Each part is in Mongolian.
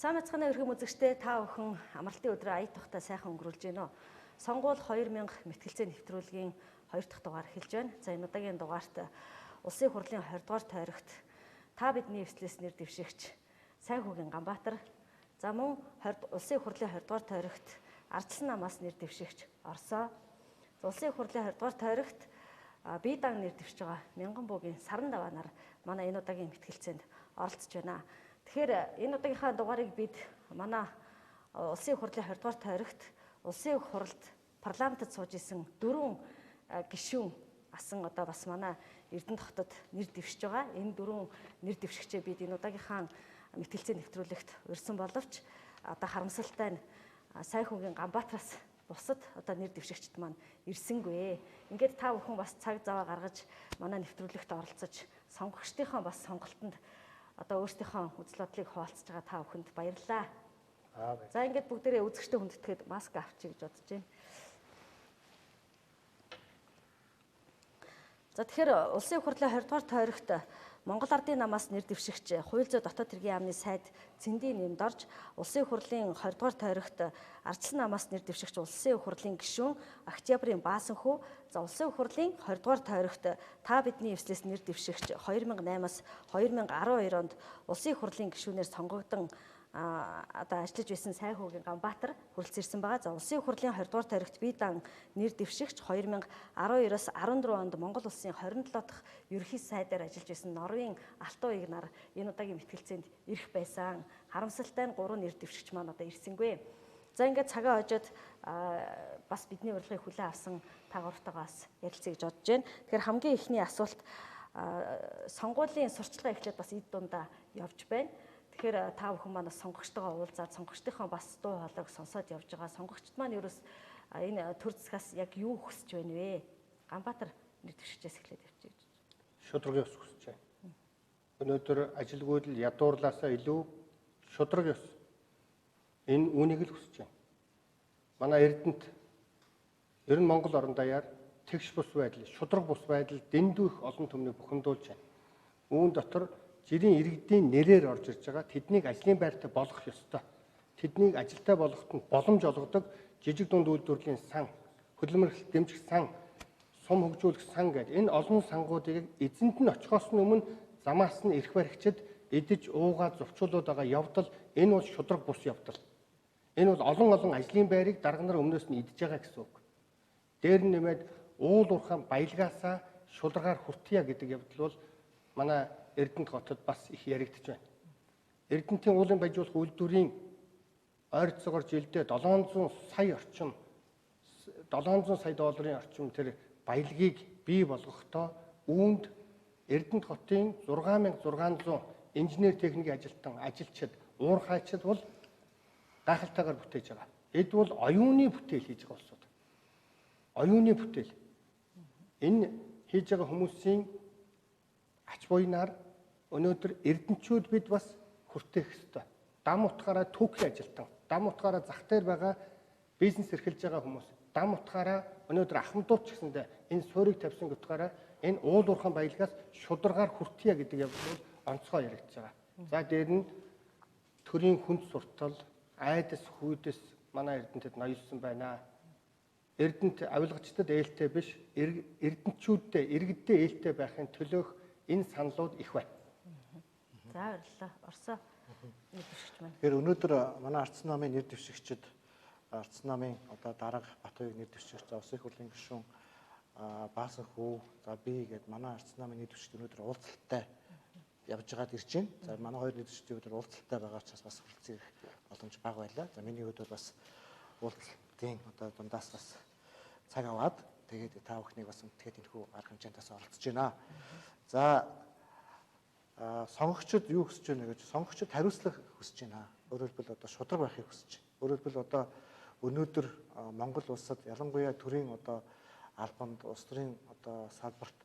Сайн мэцхан өрхөм үзэгчтэй та бүхэн амралтын өдрөө ая тухтай сайхан өнгөрүүлж байна уу? Сонгуул 2000 мэтгэлцээ нэвтрүүлгийн 2 дахь дугаар эхэлж байна. За энэ удаагийн дугаарт Улсын хурлын 20 дугаар тойрогт та бидний эвслээс нэр дэвшигч Сайн хүүгийн Ганбаатар, за мөн Улсын хурлын 20 дугаар тойрогт ардчилсан намаас нэр дэвшигч Орсоо, Улсын хурлын 20 дугаар тойрогт бие даан нэр дэвшиж байгаа Мянган буугийн Саран даваанаар манай энэ удаагийн мэтгэлцээнд оролцож байна. Тэгэхээр энэ удаагийнхаа дугаарыг бид манай Улсын хурлын 20 дугаар тойрогт Улсын хурлд парламентод сууж исэн 4 гишүүн асан одоо бас манай Эрдэнэ хотод нэр дэвшиж байгаа. Энэ 4 нэр дэвшигчээ бид энэ удаагийнхаа мэтгэлцээ нэвтрүүлэгт урьсан боловч одоо харамсалтай нь Сайн хүүгийн Ганбаатараас бусад одоо нэр дэвшигчд маань ирсэнгүй. Ингээд та бүхэн бас цаг зав гаргаж манай нэвтрүүлэгт оролцож сонгогчдынхаа бас сонголтонд одоо өөрсдийнхөө үзэл бодлыг хуваалцж байгаа та бүхэнд баярлалаа. За ингээд бүгдээрээ үзэгчтэй хүндэтгээд маск авчиг гэж бодож байна. За тэгэхээр Улсын хурлын 20 дугаар тойрогт Монгол Ардын намаас нэр дэвшигч Хууль зүйн дотоод хэргийн яамны сайд Цэндийн нэмд орж, Улсын хурлын 20 дугаар тойрогт ардчилсан намаас нэр дэвшигч Улсын хурлын гишүүн Октябрийн Баасанхүү, за Улсын хурлын 20 дугаар тойрогт та бидний эвслээс нэр дэвшигч 2008-аас 2012 онд Улсын хурлын гишүүнээр сонгогдсон одоо ажиллаж байсан Сайн хүүгийн Ганбаатар хүрэлцэн ирсэн байгаа. За Улсын хурлын 20 дугаар тойрогт бие даан нэр дэвшигч 2012-оос 14 онд Монгол улсын 27 дахь ерөнхий сайдаар ажиллаж байсан Норвегийн Алтан уяг нар энэ удаагийн мэтгэлцээнд ирэх байсан. Харамсалтай нь 3 нэр дэвшигч маань одоо ирсэнгүй. За ингээд цагаа хожоод бас бидний урилгыг хүлээн авсан та гуравтайгаас ярилцъя гэж бодож байна. Тэгэхээр хамгийн ихний асуулт сонгуулийн сурчлагын эхлээд бас эд дундаа явж байна. Тэгэхээр та бүхэн маань сонгогчтойгоо уулзаад сонгогчдынхаа бас дуу хоолойг сонсоод явж байгаа. Сонгогчд маань ерөөс энэ төр засгаас яг юу хүсэж байна вэ? Ганбаатар нэр дэвшигчээс эхлээд явчих гэж. Шудраг ёс хүсэж байна. Өнөөдөр ажилгүйд л ядуурлаасаа илүү шудраг ёс. Энэ үүнийг л хүсэж байна. Манай Эрдэнэт ер нь Монгол орон даяар тэгш бус байдал, шудраг бус байдал дэндүү их олон түмнийг бухимдуулж байна. Үүн дотор жирийн иргэдийн нэрээр орж ирж байгаа тэднийг ажлын байртай болгох ёстой. Тэднийг ажилтай болгоход нь боломж олгодог жижиг дунд үйлдвэрлэлийн сан, хөдөлмөрлөлт дэмжих сан, сум хөгжүүлэх сан гэдэг энэ олон сангуудыг эзэнд нь очихоос нь өмнө замаас нь эрх баригчид идэж уугаад зурчуулаад байгаа явдал энэ бол шудраг бус явдал. Энэ бол олон ажлын байрыг дарга нар өмнөөс нь идэж байгаа гэсэн үг. Дээр нь нэмээд уул уурхаан баялгаасаа шулрагаар хүртъя гэдэг явдал бол манай Эрдэнэт хотод бас их яригдж байна. Эрдэнэтийн уулын баяжуулах үйлдвэрийн ойролцоогоор жилдээ 700 сая долларын орчим тэр баялагийг бий болгохдоо үүнд Эрдэнэт хотын 6600 инженер техникийн ажилчид, уурхайчид бол гайхалтайгаар бүтээж байгаа. Эд бол оюуны бүтээл хийж байгаа улсууд. Оюуны бүтээл. Энэ хийж байгаа хүмүүсийн ач буйнаар өнөөдөр эрдэнчүүд бид бас хүртээх ёстой. Дам утгаараа түүхий ажилтан, дам утгаараа зах дээр байгаа бизнес эрхэлж байгаа хүмүүс, дам утгаараа өнөөдөр ахмадууд ч гэсэндээ энэ суурийг тавьсан утгаараа энэ уул уурхаан баялгаас шударгаар хүртъя гэдэг явдал бол онцгой яригдж байгаа. За дээр нь төрийн хүнд суртал, айдас хүйдэс манай Эрдэнэтэд ноёлсон байна. Эрдэнэт авилгачдад ээлтэй биш, эрдэнчүүддээ, иргэддээ ээлтэй байхын төлөөх энэ саналууд их байна. За баярлалаа. Орсоо нэр дэвшигч маань. Тэгэхээр өнөөдөр манай ардсан намын нэр дэвшигчид ардсан намын одоо дарга Батбаяг нэр дэвшигч, Улсын хурлын гишүүн Баасанхүү, за би гээд манай ардсан намын нэр дэвшигчид өнөөдөр уулзалттай явж байгаад ирж байна. За манай хоёр нэр дэвшигчид өнөөдөр уулзалттай байгаа учраас бас хүрэлцэх боломж бага байлаа. За миний хувьд бас уулзалтын одоо дундаас бас цаг аваад тэгээд та бүхнийг бас үнтгэхэд энэхүү арга хэмжээндээс оролцож байна. За сонгогчид юу хүсэж байна гэж сонгогчид хариуцлага хүсэж байна. Өөрөөр хэлбэл одоо шудраг байхыг хүсэж байна. Өөрөөр хэлбэл одоо өнөөдөр Монгол улсад ялангуяа төрийн одоо албанд улс төрийн одоо салбарт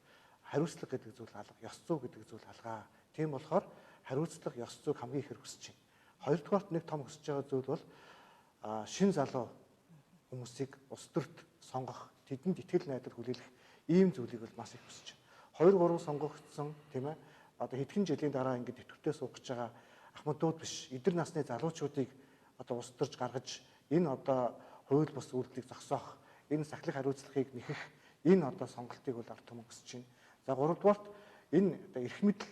хариуцлага гэдэг зүйл алга, ёс зүй гэдэг зүйл алгаа. Тийм болохоор хариуцлага, ёс зүйг хамгийн ихээр хүсэж байна. Хоёрдугаарт нэг том хүсэж байгаа зүйл бол шин залуу хүмүүсийг улс төрт сонгох, тэдэнд итгэл найдвар хүлээлгэх ийм зүйлийг бол маш их хүсэж байна. 2-3 сонгогдсон тийм ээ одоо хэдхэн жилийн дараа ингээд идэвхтэй суугч байгаа ахмадууд биш, эдэр насны залуучуудыг одоо ус төрж гаргаж энэ одоо хууль бус үйлдэлийг зогсоох, энэ сахилах хариуцлагыг нэхэх энэ одоо сонголтыг бол ард түмэн хүсэж байна. За 3-дугаарт энэ одоо эрх мэдэл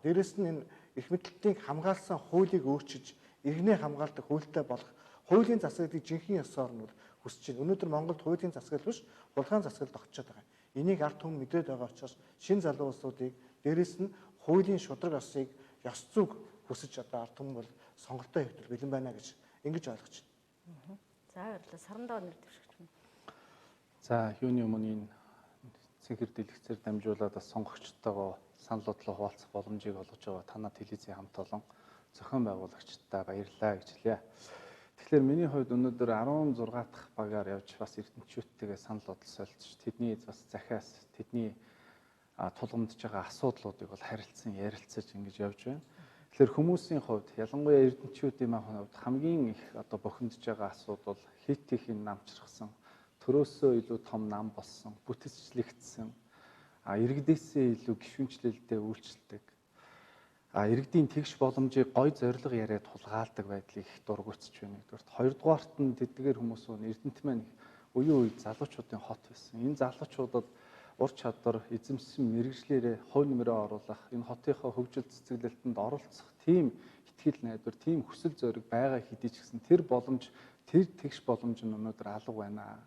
дээрэс нь энэ эрх мэдэлтийг хамгаалсан хуулийг өөрчилж иргэнээ хамгаалдаг хуультай болох хуулийн засаглалыг жинхэнэ ёсоор нь хүсэж байна. Өнөөдөр Монголд хуулийн засаглал биш, хулгайн засаглал тогтчиход байгаа. Энийг ард түмэн мэдээд байгаа учраас шинэ залуу улсуудыг дээрэс нь хуулийн шудраг ёсыг ёс зүг хүсэж одоо ард түмэн бол сонголтоо хэвтэл бэлэн байна гэж ингэж ойлгож байна. За баярлалаа. Сарандаа нэр дэвшигч юм. За юуны өмнө энэ цэнхэр дэлгэцээр дамжуулаад бас сонгогчтойгоо санал бодлоо хуваалцах боломжийг олгож байгаа танаа телевизийн хамт олон зохион байгуулагчдаа баярлалаа гэж хэлье. Тэгэхээр миний хувьд өнөөдөр 16 дахь багаар явж бас эрдэмтчүүдтэйгээ санал бодол солилцож тэдний бас захиас тэдний тулгамдж байгаа асуудлуудыг бол харилцсан ярилцаж ингэж явж байна. Тэгэхээр хүмүүсийн хувьд ялангуяа эрдэмтчүүдийн хувьд хамгийн их одоо бохимдж байгаа асуудал хит их намчрахсан төрөөсөө илүү том нам болсон, бүтцчлэгдсэн, иргэдээсээ илүү гишүүнчлэлдээ үйлчлдэг, иргэдийн тэгш боломжийг гой зориг яриад тулгаалдаг байдлыг их дургуутсч байна. Хоёрдугаарт нь тэдгээр хүмүүс нь эрдэмт маань үеийн үед залуучуудын хот байсан. Энэ залуучуудад ур чадвар, эзэмсэн мэрэгжлээрээ хувь нэмрээ оруулах, энэ хотынхоо хөгжил цэцэглэлтэнд оролцох тийм итгэл найдвар, тийм хүсэл зориг байгаа хэдий ч гэсэн тэр боломж, тэр тэгш боломж нь өнөөдөр алга байна.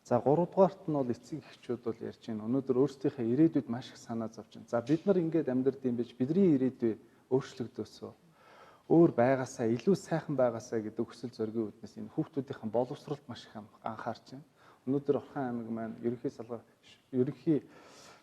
За 3-дугаарт нь бол эцэг эхчүүд бол ярьж байна. Өнөөдөр өөрсдийнхээ ирээдүйд маш их санаа зовж байна. За бид нар ингээд амьдард юм биш бидний ирээдүй өөрчлөгдөөсөө өөр байгаасаа илүү сайхан байгаасаа гэдэг хүсэл зоригийн үүднээс энэ хүүхдүүдийн боловсролд маш их анхаарч байна. Өнөөдөр Орхон аймаг маань ерөнхий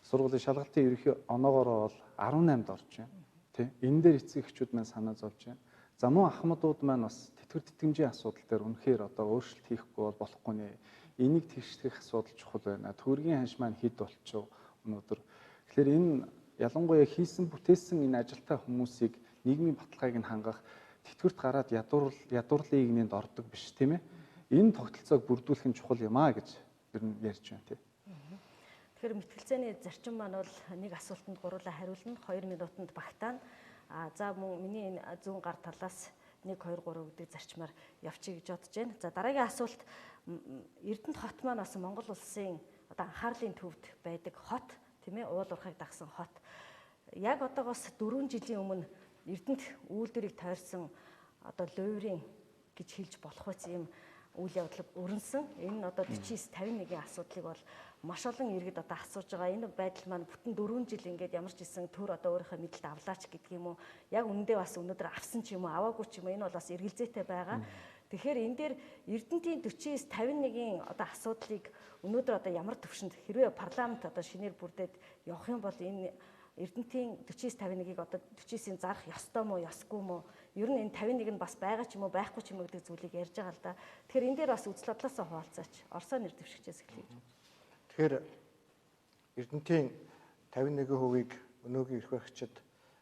сургуулийн шалгалтын ерөнхий оноогоороо бол 18-д орж байна. Тэ? Энэ дээр эцэг эхчүүд маань санаа зовж байна. За мөн ахмадууд маань бас тэтгэр тэтгэмжийн асуудал дээр үнэхээр одоо өөрчлөлт хийхгүй бол болохгүй нэ. Энийг тэгшлэх асуудал чухал байна. Төгрөгийн ханш маань хэд болчихов өнөөдөр. Тэгэхээр энэ ялангуяа хийсэн бүтээсэн энэ ажилтаа хүмүүсийг нийгмийн баталгааг нь хангах тэтгэврт гараад ядуурлын игнэнд ордог биш тийм ээ. Энэ тогтолцоог бүрдүүлэх нь чухал юм аа гэж ер нь ярьж байна тийм. Тэгэхээр мэтгэлцээний зарчим маань бол нэг асуултанд гурлаа хариулна 2 минутанд багтаана. За мөн миний энэ зүүн гар талаас 1 2 3 гэдэг зарчмаар явчих гэж бодож байна. За дараагийн асуулт Эрдэнэт хот маань бас Монгол улсын одоо анхаарлын төвд байдаг хот тийм ээ уул уурхайг дагсан хот. Яг одоогоос 4 жилийн өмнө Эрдэнэт үйлдвэрийг тойрсон одоо луйрын гэж хэлж болох үс юм үйл явдал өрнсөн. Энэ нь одоо 49-51-ийн асуудлыг бол маш олон иргэд одоо асууж байгаа. Энэ байдал маань бүтэн 4 жил ингээд ямар ч гэсэн төр одоо өөрийнхөө мэдэлд авлаач гэдэг юм уу? Яг үнэндээ бас өнөөдөр авсан ч юм уу, аваагүй ч юм уу? Энэ бол бас эргэлзээтэй байгаа. Тэгэхээр энэ дээр Эрдэнэтийн 49-51-ийн одоо асуудлыг өнөөдөр одоо ямар төвшөнд хэрвээ парламент одоо шинээр бүрдээд явах юм бол энэ Эрдэнэтийн 49-51-ийг одоо 49-ийн зарах ёстой мó, ёсгүй мó? Ер нь энэ 51 нь бас байгаа ч юм уу, байхгүй ч юм уу гэдэг зүйлийг ярьж байгаа л да. Тэгэхээр энэ дээр бас үзэл бодлоосоо хуваалцаач. Орсоо нэр дэвшигчээс эхлэе. Тэгэхээр Эрдэнэтийн 51%-ийг өнөөгийн эрх баригчид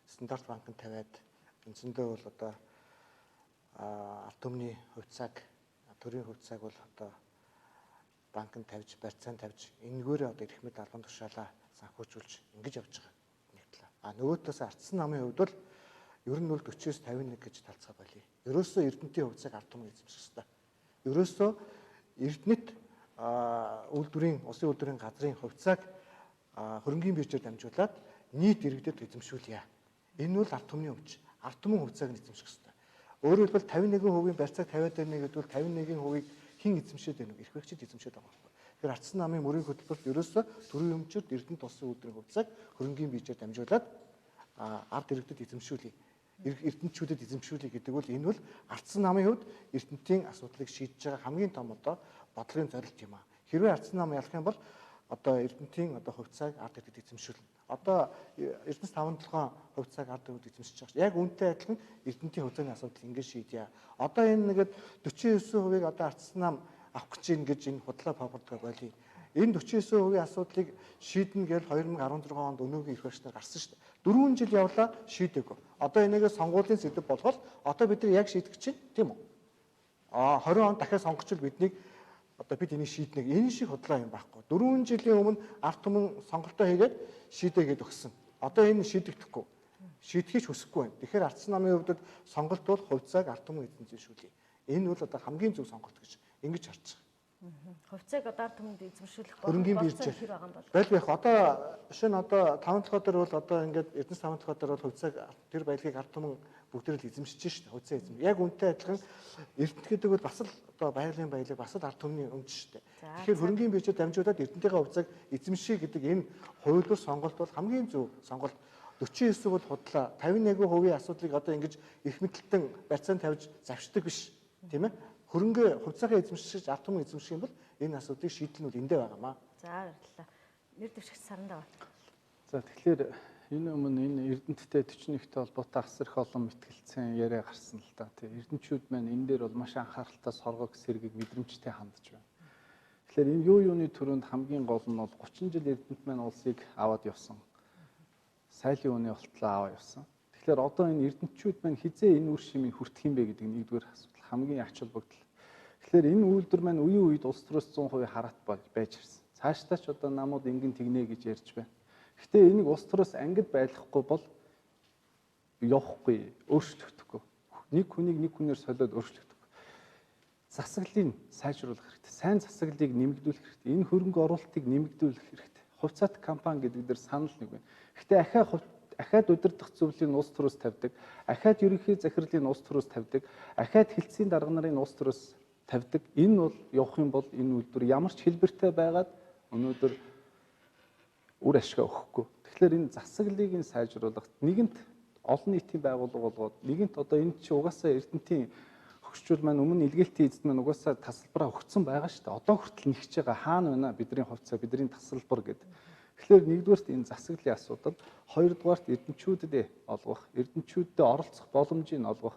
стандарт банкнд тавиад үндсэндээ бол одоо ард түмний хувьцааг, төрийн хувьцааг бол одоо банкнд тавьж, барьцаанд тавьж, энэгээр одоо эрх мэдэл албан тушаалаа санхүүжүүлж ингэж явж байгаа нэг талаа. Нөгөөдөөс ардсан намын хувьд бол ер нь бол 49-51 гэж талцгаа болъё. Ерөөсөө Эрдэнэтийн хувьцааг ард түмэн эзэмших ёстой. Ерөөсөө Эрдэнэт үйлдвэрийн улсын үйлдвэрийн газрын хувьцааг хөрөнгийн биржээр дамжуулаад нийт иргэдэд эзэмшүүлье. Энэ бол ард түмний өмч. Ард түмэн хувьцааг нь эзэмших ёстой. Өөрөөр хэлбэл 51%-ийн барьцааг 50-аад байна гэдэг бол 51%-ийг хэн эзэмшээд байна вэ? Эрх баригчид эзэмшээд байгаа байхгүй. Тэгэхээр ардсан намын мөрийн хөтөлбөрт ерөөсөө төрийн өмчөд Эрдэнэт улсын үйлдвэрийн хувьцааг хөрөнгийн биржээр дамжуулаад ард иргэдэд эзэмшүүлье. Эрдэнэтчүүдэд эзэмшүүлье гэдэг бол энэ бол ардсан намын хувьд Эрдэнэтийн асуудлыг шийдэж байгаа хамгийн том одоо бодлогын зорилт юм аа. Хэрвээ ардсан нам ялах юм бол одоо Эрдэнэтийн одоо хувьцааг ард иргэдэд эзэмшүүлнэ. Одоо Эрдэнэс 5-7 хувьцааг ард иргэдэд эзэмшиж байгаа. Яг үүнтэй адилхан Эрдэнэтийн хувьцааны асуудал ингэж шийдье. Одоо энэ нэгэд 49%-ийг одоо ардсан нам авах гэж ингэж энэ худлаа павардгаа болий. Энэ 49%-ийн асуудлыг шийднэ гэж 2016 онд өнөөгийн эрх баригчдаар гарсан шүү дээ. 4 жил явлаа шийдээгүй. Одоо энэгээ сонгуулийн сэдэв болгоод одоо бид нар яг шийдэх чинь тийм үү? 20 онд дахиад сонгочвол биднийг одоо бид энийг шийднэ. Энэ шиг худлаа юм байхгүй. 4 жилийн өмнө ард түмэн сонголтоо хийгээд шийдээгээд өгсөн. Одоо энэ шийдэгдэхгүй. шийдэхийг хүсэхгүй байна. Тэгэхээр ардсан намын хувьд сонголт бол хувьцааг ард түмэн эзэмшил шүүлье. Энэ бол одоо хамгийн зөв сонголт гэж ингэж харж байгаа. Хувьцааг одоо ард түмэнд эзэмшүүлэх хөрөнгийн болцоо биржээр хэр байгаа юм бол? Байх. Одоо шинэ одоо 5 дахь өдөр бол одоо ингээд Эрдэнэс 5 дахь өдөр бол хувьцааг тэр баялагийг ард түмэн бүгд л эзэмшиж шүү дээ. Хувьцаа эзэм. Яг үнтэй адилхан Эрдэнэт гэдэг бол бас л одоо баялагын баялаг бас л ард түмний өмч шүү дээ. Тэгэхээр хөрөнгийн биржээр дамжуулаад Эрдэнэтийн хувьцааг эзэмших гэдэг энэ хувилбар сонголт бол хамгийн зөв сонголт. 49% бол худлаа. 51% асуудлыг одоо ингэж их мэдлэлтэн барьцаанд тавьж завшдаг биш. Тийм ээ? Хөрөнгө хувьцаагаа эзэмшиж ард түмэн эзэмших юм бол энэ асуудлыг шийдэл нь бол эндээ байгаамаа. За баярлалаа. Нэр дэвшигч Сарандаа. За тэгэхээр энэ өмнө энэ Эрдэнэттэй 41-тэй холбоотой асар их олон мэтгэлцэн яриа гарсан л да. Тэг эрдэнчүүд маань энэ дээр бол маш анхааралтай соргог сэргийг мэдрэмжтэй хандж байна. Тэгэхээр энэ юуны төрөнд хамгийн гол нь бол 30 жил Эрдэнэт маань улсыг аваад явсан. Сайлын үний болтлоо аваа явсан. Тэгэхээр одоо энэ эрдэнчүүд маань хизээ энэ үр шимийг хүртэх юм бэ гэдэг нэгдүгээр асуудал хамгийн ач холбогдол. Тэгэхээр энэ үйлдвэр маань үеийн үед улс төрөөс 100% хараат байж ирсэн. Цаашдаа ч одоо намууд ингэн тэгнэ гэж ярьж байна. Гэхдээ энийг улс төрөөс ангид байлгахгүй бол явахгүй, өөрчлөгдөхгүй. Нэг хүнийг нэг хүнээр солиод өөрчлөгдөхгүй. Засаглалыг сайжруулах хэрэгтэй. Сайн засаглалыг нэмэгдүүлэх хэрэгтэй. Энэ хөрөнгө оруулалтыг нэмэгдүүлэх хэрэгтэй. Хувьцаат компани гэдэг дээр санал нэг байна. Гэхдээ ахаад удирдах зөвлөлийн улс төрөөс тавьдаг, ахаад ерөнхий захирлын улс төрөөс тавьдаг, ахаад хэлтсийн дарга нарын улс төрөөс тавьдаг. Энэ бол явах юм бол энэ үйлдвэр ямар ч хэлбэртэй байгаад өнөөдөр үр ашгаа өгөхгүй. Тэгэхээр энэ засаглалыг нь сайжруулах, нэгэнт олон нийтийн байгууллага болгоод, нэгэнт одоо энэ чи угаасаа Эрдэнэтийн хөгжчүүл маань өмнө илгээлтийн эзэд маань угаасаа тасалбараа өгсөн байгаа шүү дээ. Одоо хүртэл нэгж байгаа хаана байна бидний хувьцаа, бидний тасалбар гэдэг. Тэгэхээр нэгдүгээрт энэ засаглалын асуудал, хоёрдугаарт эрдэнчүүдэд олгох, эрдэнчүүдэд оролцох боломжийг олгох,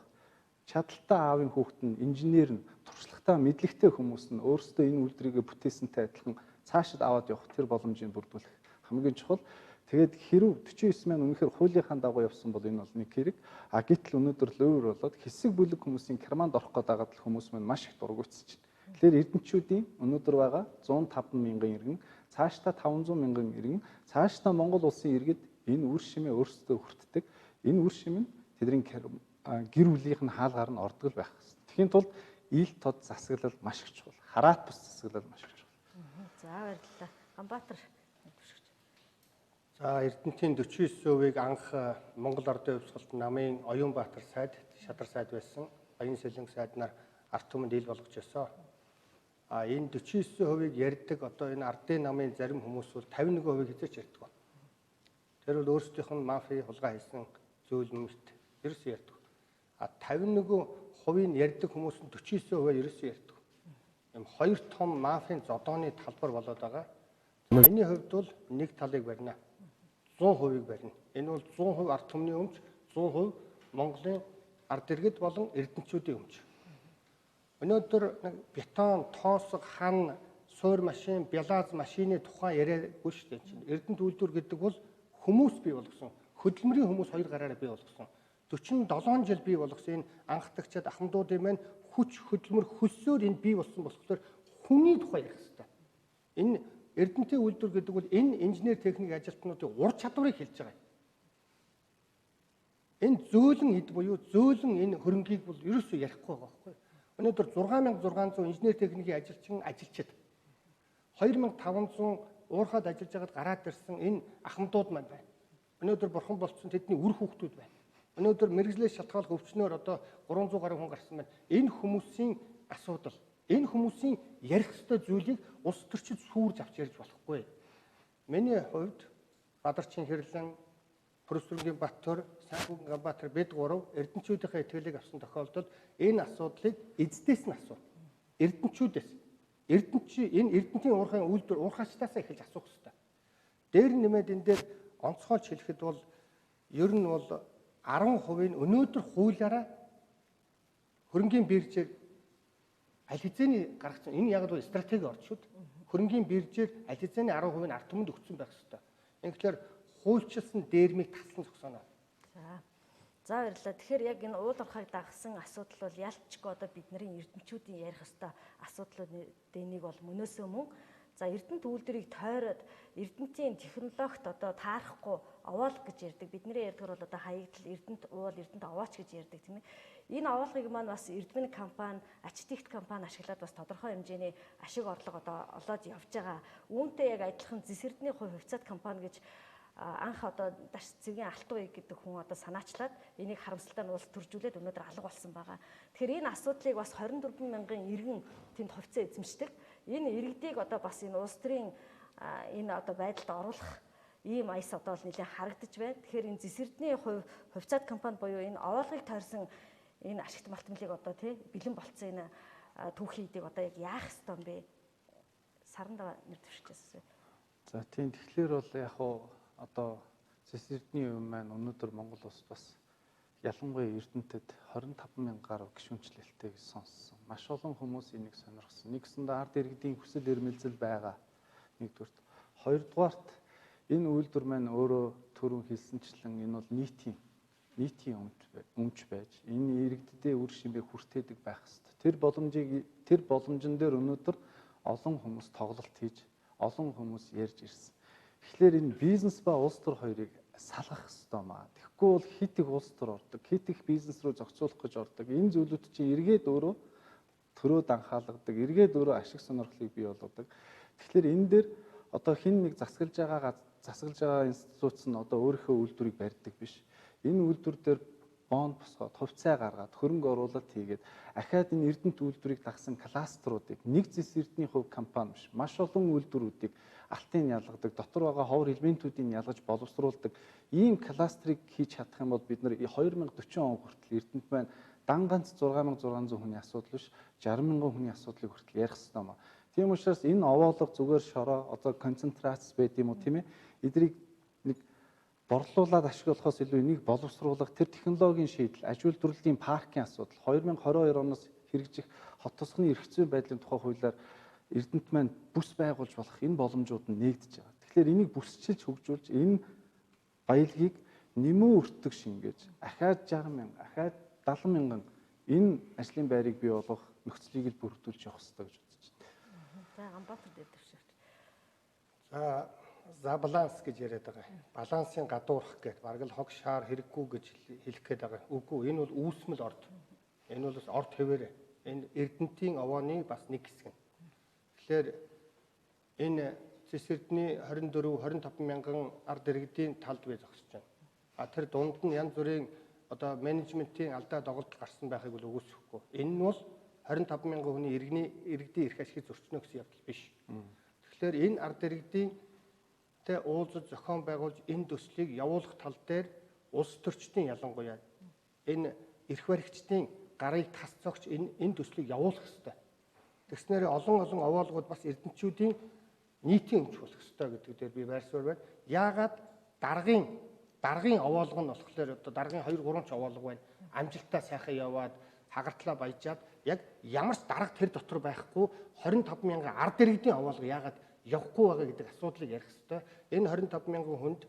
чадaltaй аавын хүүхэд нь, инженер нь, туршлагатай мэдлэгтэй хүмүүс нь өөрсдөө энэ үйлдвэрийг бүтээсэнтэй адилхан цаашид аваад явах тэр боломжийг бүрдүүлэх хамгийн чухал. Тэгээд хэрв 49 маань үнэхээр хуулийнхаа дагуу явсан бол энэ бол нэг хэрэг. А гэтэл өнөөдөр лөөвөр болоод хэсэг бүлэг хүмүүсийн керманд орох гэдэг хүмүүс маань маш их дургуутсаж байна. Тэгэхээр эрдэнчүүдийн өнөөдөр байгаа 105 мянган иргэн, цаашдаа 500 мянган иргэн, цаашдаа Монгол улсын иргэд энэ үр шимээ өөрсдөө хүртдэг. Энэ үр шим нь тэдний гэр бүлийнх нь хаалгаар нь ордог байх хэрэгтэй. Тэгэхийн тулд ил тод засаглал маш их чухал. Хараат бус засаглал маш их чухал. За баярлалаа. Ганбаатар. За Эрдэнэтийн 49%-ийг анх Монгол Ардын Хувьсгалт намын Оюунбаатар сайд, Шадар сайд байсан Баян Сэлэнг сайд нар ард түмэнд ил болгож байсан. Энэ 49%-ийг ярьдаг одоо энэ ардын намын зарим хүмүүс бол 51% хязгаарч ярьдаг. Тэр бол өөрсдийнх нь мафи хулгай хийсэн зүйл юмт ерөөсөө ярьдаг. 51% ярьдаг хүмүүс нь 49% ерөөсөө ярьдаг. Ийм хоёр том мафийн зодооны талбар болоод байгаа. Миний хувьд бол нэг талыг барина. 100%-ийг барина. Энэ бол 100% ард түмний өмч, 100% Монголын ард иргэд болон эрдэнчүүдийн өмч. Өнөөдөр бетон, тоосго, хан, суур машин, бялааз машины тухай яриаггүй шүү дээ. Эрдэнэт үйлдвэр гэдэг бол хүмүүс бий болгосон. Хөдөлмөрийн хүмүүс хоёр гараараа бий болгосон. 47 жил бий болгосон энэ анхдагчид ахмадуудын маань хүч хөдөлмөр хөссөөр энэ бий болсон болохоор хүний тухай ярих хэрэгтэй. Энэ Эрдэнэтийн үйлдвэр гэдэг бол энэ инженер техник ажилтнуудын ур чадварыг хэлж байгаа. Энэ зөөлөн эд буюу зөөлөн энэ хөрөнгийг бол ерөөсөө ярихгүй байгаа байхгүй. Өнөөдөр 6600 инженер техникийн ажилчин ажилчид 2500 уурхад ажиллаж байгаад гараад ирсэн энэ ахмадууд маань байна. Өнөөдөр бурхан болцсон тэдний үр хүүхдүүд байна. Өнөөдөр мэрэгжлээс шалтгаалх өвчнөөр одоо 300 гаруй хүн гарсан байна. Энэ хүмүүсийн асуудал, энэ хүмүүсийн ярих ёстой зүйлийг улс төрчид сүрж авч ярьж болохгүй. Миний хувьд Бадарчин Хэрлэн, Пүрсрэнгийн Баттөр, Сайхүүгийн Ганбаатар бид гурав эрдэнчүүдийнхээ итгэлийг авсан тохиолдолд энэ асуудлыг эздээс нь асуу. Эрдэнчүүдээс. Энэ Эрдэнэтийн уурхайн үйлдвэр уурхаачтаасаа эхэлж асуух хэрэгтэй. Дээр нэмээд энэ дээр онцгойлж хэлэхэд бол ер нь бол 10% нь өнөөдөр хуулиараа хөрөнгийн биржээр аль хэзээний гаргасан энэ яг л стратеги орж шүүд. Хөрөнгийн биржээр аль хэзээний 10% нь ард түмэнд өгсөн байх хэрэгтэй. Тэгэхээр хуульчилсан дээрмийг таслан зогсооно. За баярлалаа. Тэгэхээр яг энэ уул уурхайг дагсан асуудал бол ялчгүй одоо бидний эрдэмчүүдийн ярих хэвээр асуудлуудын нэг бол мөнөөсөө мөн. За Эрдэнэт үйлдвэрийг тойроод Эрдэнэтийн технологид одоо таарахгүй овоолго гэж ярьдаг. Бидний ярьдгаар бол одоо хаягдл Эрдэнэт уул Эрдэнэт овооч гэж ярьдаг тийм ээ. Энэ овоолгыг маань бас Эрдэнэ компани, ачтикт компани ашиглаад бас тодорхой хэмжээний ашиг орлого одоо олоод явж байгаа. Үүнтэй яг адилхан Зэсэрдний хувьцаат компани гэж анх одоо даш цэгийн алтан ууг гэдэг хүн одоо санаачлаад энийг харамсалтай нь улс төржүүлээд өнөөдөр алга болсон байгаа. Тэгэхээр энэ асуудлыг бас 24 мянган иргэн тэнд хувьцаа эзэмшдэг. Энэ иргэдийг одоо бас энэ улс төрийн энэ одоо байдалд оруулах ийм аяс одоо бол нэлээд харагдаж байна. Тэгэхээр энэ Зэсэрдний хувьцаат компани буюу энэ овоолгыг тойрсон энэ ашигт малтмлыг одоо тий бэлэн болцсон энэ түүхий эдийг одоо яг яах ёстой юм бэ? Саранда нэр дэвшчихсэн. За тийм тэгэхээр бол яг одоо Зэсэрдний юм маань өнөөдөр Монгол улс бас ялангуяа Эрдэнэтэд 25 мянган гаруй гишүүнчлэлтэй гэж сонссон. Маш олон хүмүүс энийг сонирхсон. Нэгсэндээ ард иргэдийн хүсэл эрмэлзэл байгаа. Нэгдүгürt. Хоёрдугаарт энэ үйлдвэр маань өөрөө түрүүн хэлсэнчлэн энэ бол нийтийн өмч байж энэ иргэдэд үр шимээ хүртээдэг байх ёстой. Тэр боломжн дээр өнөөдөр олон хүмүүс тоглолт хийж, олон хүмүүс ярьж ирсэн. Тэгэхээр энэ бизнес ба улс төр хоёрыг салгах ёстой маа. Тэгэхгүй бол хит их улс төр ордог, хит их бизнес рүү зохицуулах гэж ордог. Энэ зүйлүүд чинь эргээд өөрөө төрөөд анхаалагдаг, эргээд өөрөө ашиг сонирхлыг бий болгодог. Тэгэхээр энэ дээр одоо хэн нэг засаглаж байгаа институц нь одоо өөрийнхөө үйлдвэрийг барьдаг биш. Энэ үйлдвэр дээр бонд босгоод хувьцаа гаргаад хөрөнгө оруулалт хийгээд ахаад энэ Эрдэнэт үйлдвэрийг дагсан кластеруудыг нэг Зэсэрдний хувь компани биш, маш олон үйлдвэрүүдийг алтын ялгадаг, дотор байгаа ховор элементүүдийг ялгаж боловсруулдаг ийм кластерыг хийж чадах юм бол бид нар 2040 он хүртэл Эрдэнэт маань дан ганц 6600 хүний асуудал биш 60 мянган хүний асуудлыг хүртэл ярих ёстой юм. Тийм учраас энэ овоолго зүгээр шороо одоо концентрац байд юм уу тийм ээ. Эдрийг нэг борлуулаад ашиглахаас илүү энийг боловсруулах тэр технологийн шийдэл, аж үйлдвэрлэлийн паркийн асуудал 2022 оноос хэрэгжих хот тосгоны эрх зүйн байдлын тухай хуулиар Эрдэнэт маань бүс байгуулж болох энэ боломжууд нь нээгдэж байгаа. Тэгэхээр энийг бүсчилж хөгжүүлж энэ баялагийг нэмүү өртөг шингээж ахаад 60 мянга, ахаад 70 мянган энэ ажлын байрыг бий болгох нөхцөлийг л бүрдүүлж явах хэрэгтэй гэж бодож байна. За Ганбаатар дээр төвшөрч. За баланс гэж яриад байгаа. Балансын гадуурх гэдэг бараг л хог шаар хэрэггүй гэж хэлэх гээд байгаа. Үгүй энэ бол үүсмэл орд. Энэ бол бас орд хэвээрээ. Энэ Эрдэнэтийн овооны бас нэг хэсэг нь. Тэгэхээр энэ Зэсэрдний 24-25 мянган ард иргэдийн талд бий зогсож байна. Тэр дунд нь янз бүрийн одоо менежментийн алдаа доголдол гарсан байхыг бол үгүйсэхгүй. Энэ нь бол 25 мянган хүний иргэдийн эрх ашигыг зөрчнө гэсэн явдал биш. Тэгэхээр энэ ард иргэдийн уулзаж зохион байгуулж энэ төслийг явуулах тал дээр улс төрчдийн ялангуяа энэ эрх баригчдын гарыг тас зогч энэ төслийг явуулах ёстой. Тэгснээр олон овоолгууд бас эрдэнэчүүдийн нийтийн өмч болох ёстой гэдэг дээр би байр суурь байна. Яагаад даргын овоолго нь болохоор одоо даргын 2-3 ч овоолго байна. Амжилтаа сайхан яваад хагартлаа баяжаад яг ямар ч дарга тэр дотор байхгүй 25 мянган ард иргэдийн овоолго яагаад явахгүй байгаа гэдэг асуудлыг ярих ёстой. Энэ 25 мянган хүнд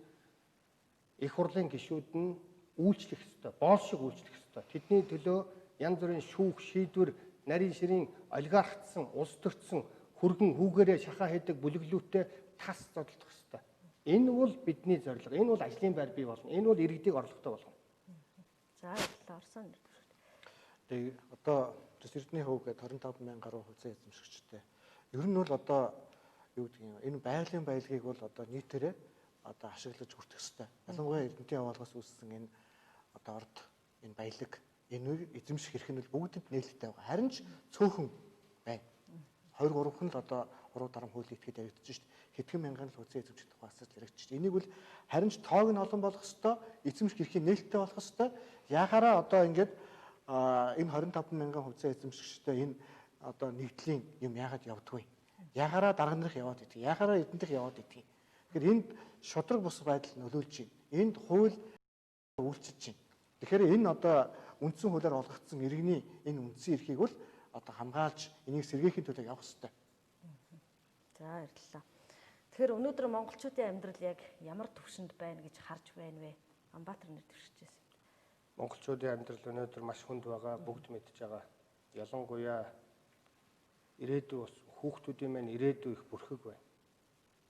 их хурлын гишүүд нь үйлчлэх ёстой, боол шиг үйлчлэх ёстой. Тэдний төлөө янз бүрийн шүүх, шийдвэр, нарийн ширийн олигархтсан, улс төрчсөн, хүргэн хүүгээрээ шахаа хийдэг бүлэглүүтээ тас зодтолдох ёстой. Энэ бол бидний зорилго. Энэ бол ажлын байр бий болно. Энэ бол иргэдийг орлоготой болгоно. За Орсон. Тэгээ одоо Зэсэрдний хувь гээд 25 мянган гаруй хувьцаа эзэмшигчтэй. Ер нь бол одоо юу гэдэг юм энэ байгалийн баялагийг бол одоо нийтээрээ одоо ашиглаж хүртэх ёстой. Ялангуяа Эрдэнэтийн явуулгаас үүссэн энэ одоо орд энэ баялаг энэ эзэмших эрх нь бүгдэд нээлттэй байгаа. Харин ч цөөхөн байна. 2-3 хүн л одоо уруу дарам хууль итгэхэд яригдчих шүү дээ. Хэдхэн мянган л хувьцаа эзэмших тухай асуудал яригдчих. Энийг бол харин ч тоог нь олон болох ёстой, эзэмших эрхийг нээлттэй болох ёстой. Яхаараа одоо ингээд энэ 25 мянган хувьцаа эзэмшигчтэй энэ одоо нэгдлийн юм яагаад явдгүй? Яхаараа дарга нарыг яваад идэх. Яхаараа эднэрх яваад идэх. Тэгэхээр энд шудраг бус байдал нөлөөлж байна. Энд хууль үйлчилж байна. Тэгэхээр энэ одоо үндсэн хуулиар олгогдсон иргэний энэ үндсэн эрхийг бол одоо хамгаалж энийг сэргээхийн төлөө явах хэрэгтэй. За баярлалаа. Тэгэхээр өнөөдөр монголчуудын амьдрал яг ямар түвшинд байна гэж харж байна вэ? Ганбаатар нэр дэвшижсэн. Монголчуудын амьдрал өнөөдөр маш хүнд байгаа, бүгд мэдж байгаа. Ялангуяа ирээдүй бас хүүхдүүдийн маань ирээдүй их бүрхэг байна.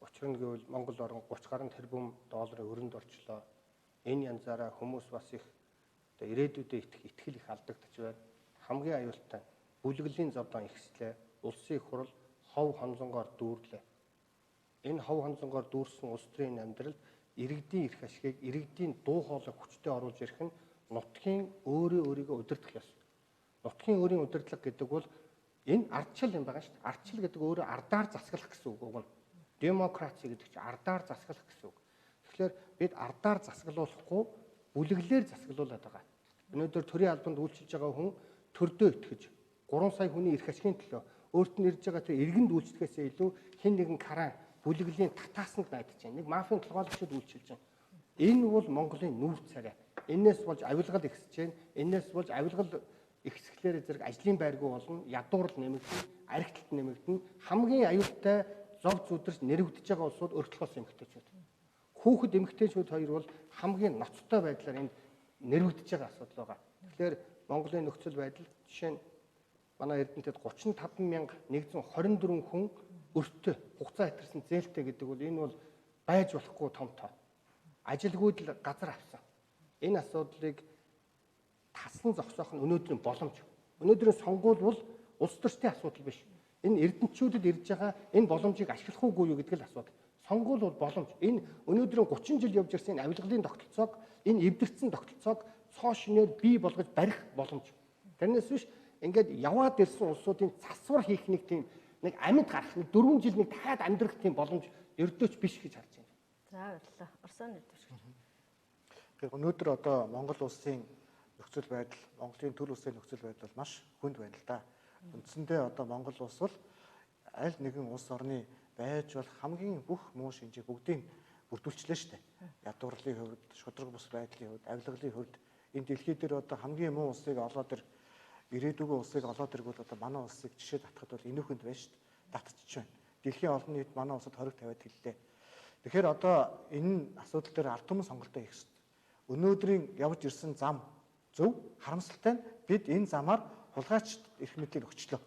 Учир нь гэвэл Монгол орн 30 гаруй тэрбум долларын өрөнд орчлоо. Энэ янзаараа хүмүүс бас их одоо ирээдүйдээ итгэл их алдагдаж байна. Хамгийн аюултай бүлэглэлийн зовлон ихслээ. Улсын хурал хов хонзонгоор дүүрлээ. Энэ хов хонзонгоор дүүрсэн улс төрийн амьдралд иргэдийн эрх ашигыг иргэдийн дуу хоолойг хүчтэй оруулж ирэх нь нутгийн өөрийгөө удирдах ёс. Нутгийн өөрийн удирдлага гэдэг бол энэ ардчил юм байгаа шүү дээ. Ардчил гэдэг өөрөө ардаар засаглах гэсэн үг байна. Демокраси гэдэг чинь ардаар засаглах гэсэн үг. Тэгэхээр бид ардаар засаглуулахгүй бүлэглэлээр засаглуулад байгаа. Өнөөдөр төрийн албанд үйлчилж байгаа хүн төрдөө итгэж 3 сая хүний эрх ашигын төлөө өөрт нь ирж байгаа тэр иргэнд үйлчлэхээсээ илүү хэн нэгэн караа бүлэглэлийн татаасанд найдаж байна. Нэг мафийн толгойлогчд үйлчилж байна. Энэ бол Монголын нүүр царай. Энээс болж авилгал ихсэж байна. Энээс болж авилгал ихсэхлээр зэрэг ажлын байргүй болно. Ядуурл нэмэгдэн, архиталт нэмэгдэн. Хамгийн аюултай зов зүдэрч нэрвэгдэж байгаа улсууд өртөлхөөс эмэгтэйчүүд. Хүүхэд эмэгтэйчүүд хоёр бол хамгийн ноцтой байдлаар энд нэрвэгдэж байгаа асуудал байгаа. Тэгэхээр Монголын нөхцөл байдал жишээ нь манай Эрдэнэтэд 35,124 хүн өртөө хугацаа хэтэрсэн зээлтэй гэдэг бол энэ бол байж болохгүй том тоо. Ажилгүйд л газар авсан. Энэ асуудлыг тасн зогсоох нь өнөөдрийн боломж. Өнөөдрийн сонгуул бол улс төрчдийн асуудал биш. Энэ эрдэнэчүүдэд ирж байгаа энэ боломжийг ашиглах уугүй юу гэдэг л асуудал. Сонгуул бол боломж. Энэ өнөөдрийн 30 жил явж ирсэн авилгалын тогтолцоог, энэ эвдэрсэн тогтолцоог цоо шинээр бий болгож барих боломж. Тэрнээс биш ингээд яваад ирсэн улсуудын засвар хийх нэг тийм нэг амьд гарах, нэг 4 жил нэг дахиад амьдрах тийм боломж ердөөч биш гэж харж байна. За баярлалаа. Орсон нэвтрүүлж. Тэгэхээр өнөөдөр одоо Монгол улсын нөхцөл байдал, Монголын төл улсын нөхцөл байдал маш хүнд байна л да. Үндсэндээ одоо Монгол улс бол аль нэгэн улс орны байж болох хамгийн бүх муу шинжийг бүгдийг бүрдүүлчлээ шүү дээ. Ядуурлын хувьд, шудраг бус байдлын хувьд, авилгалын хувьд энэ дэлхий дээр одоо хамгийн муу улсыг олоод ир ирээдүгөө улсыг олоод иргүүл одоо манай улсыг жишээ татхад бол энүүхэнд байна шүү дээ. Татчих байна. Дэлхийн олон нийт манай улсад хориг тавиад хэллээ. Тэгэхээр одоо энэ асуудал дээр ард түмэн сонголтоо хийх хэрэгтэй. Өнөөдрийн явж ирсэн зам зөв, харамсалтай нь бид энэ замаар хулгайч эрх мэдлийг өгчлөө.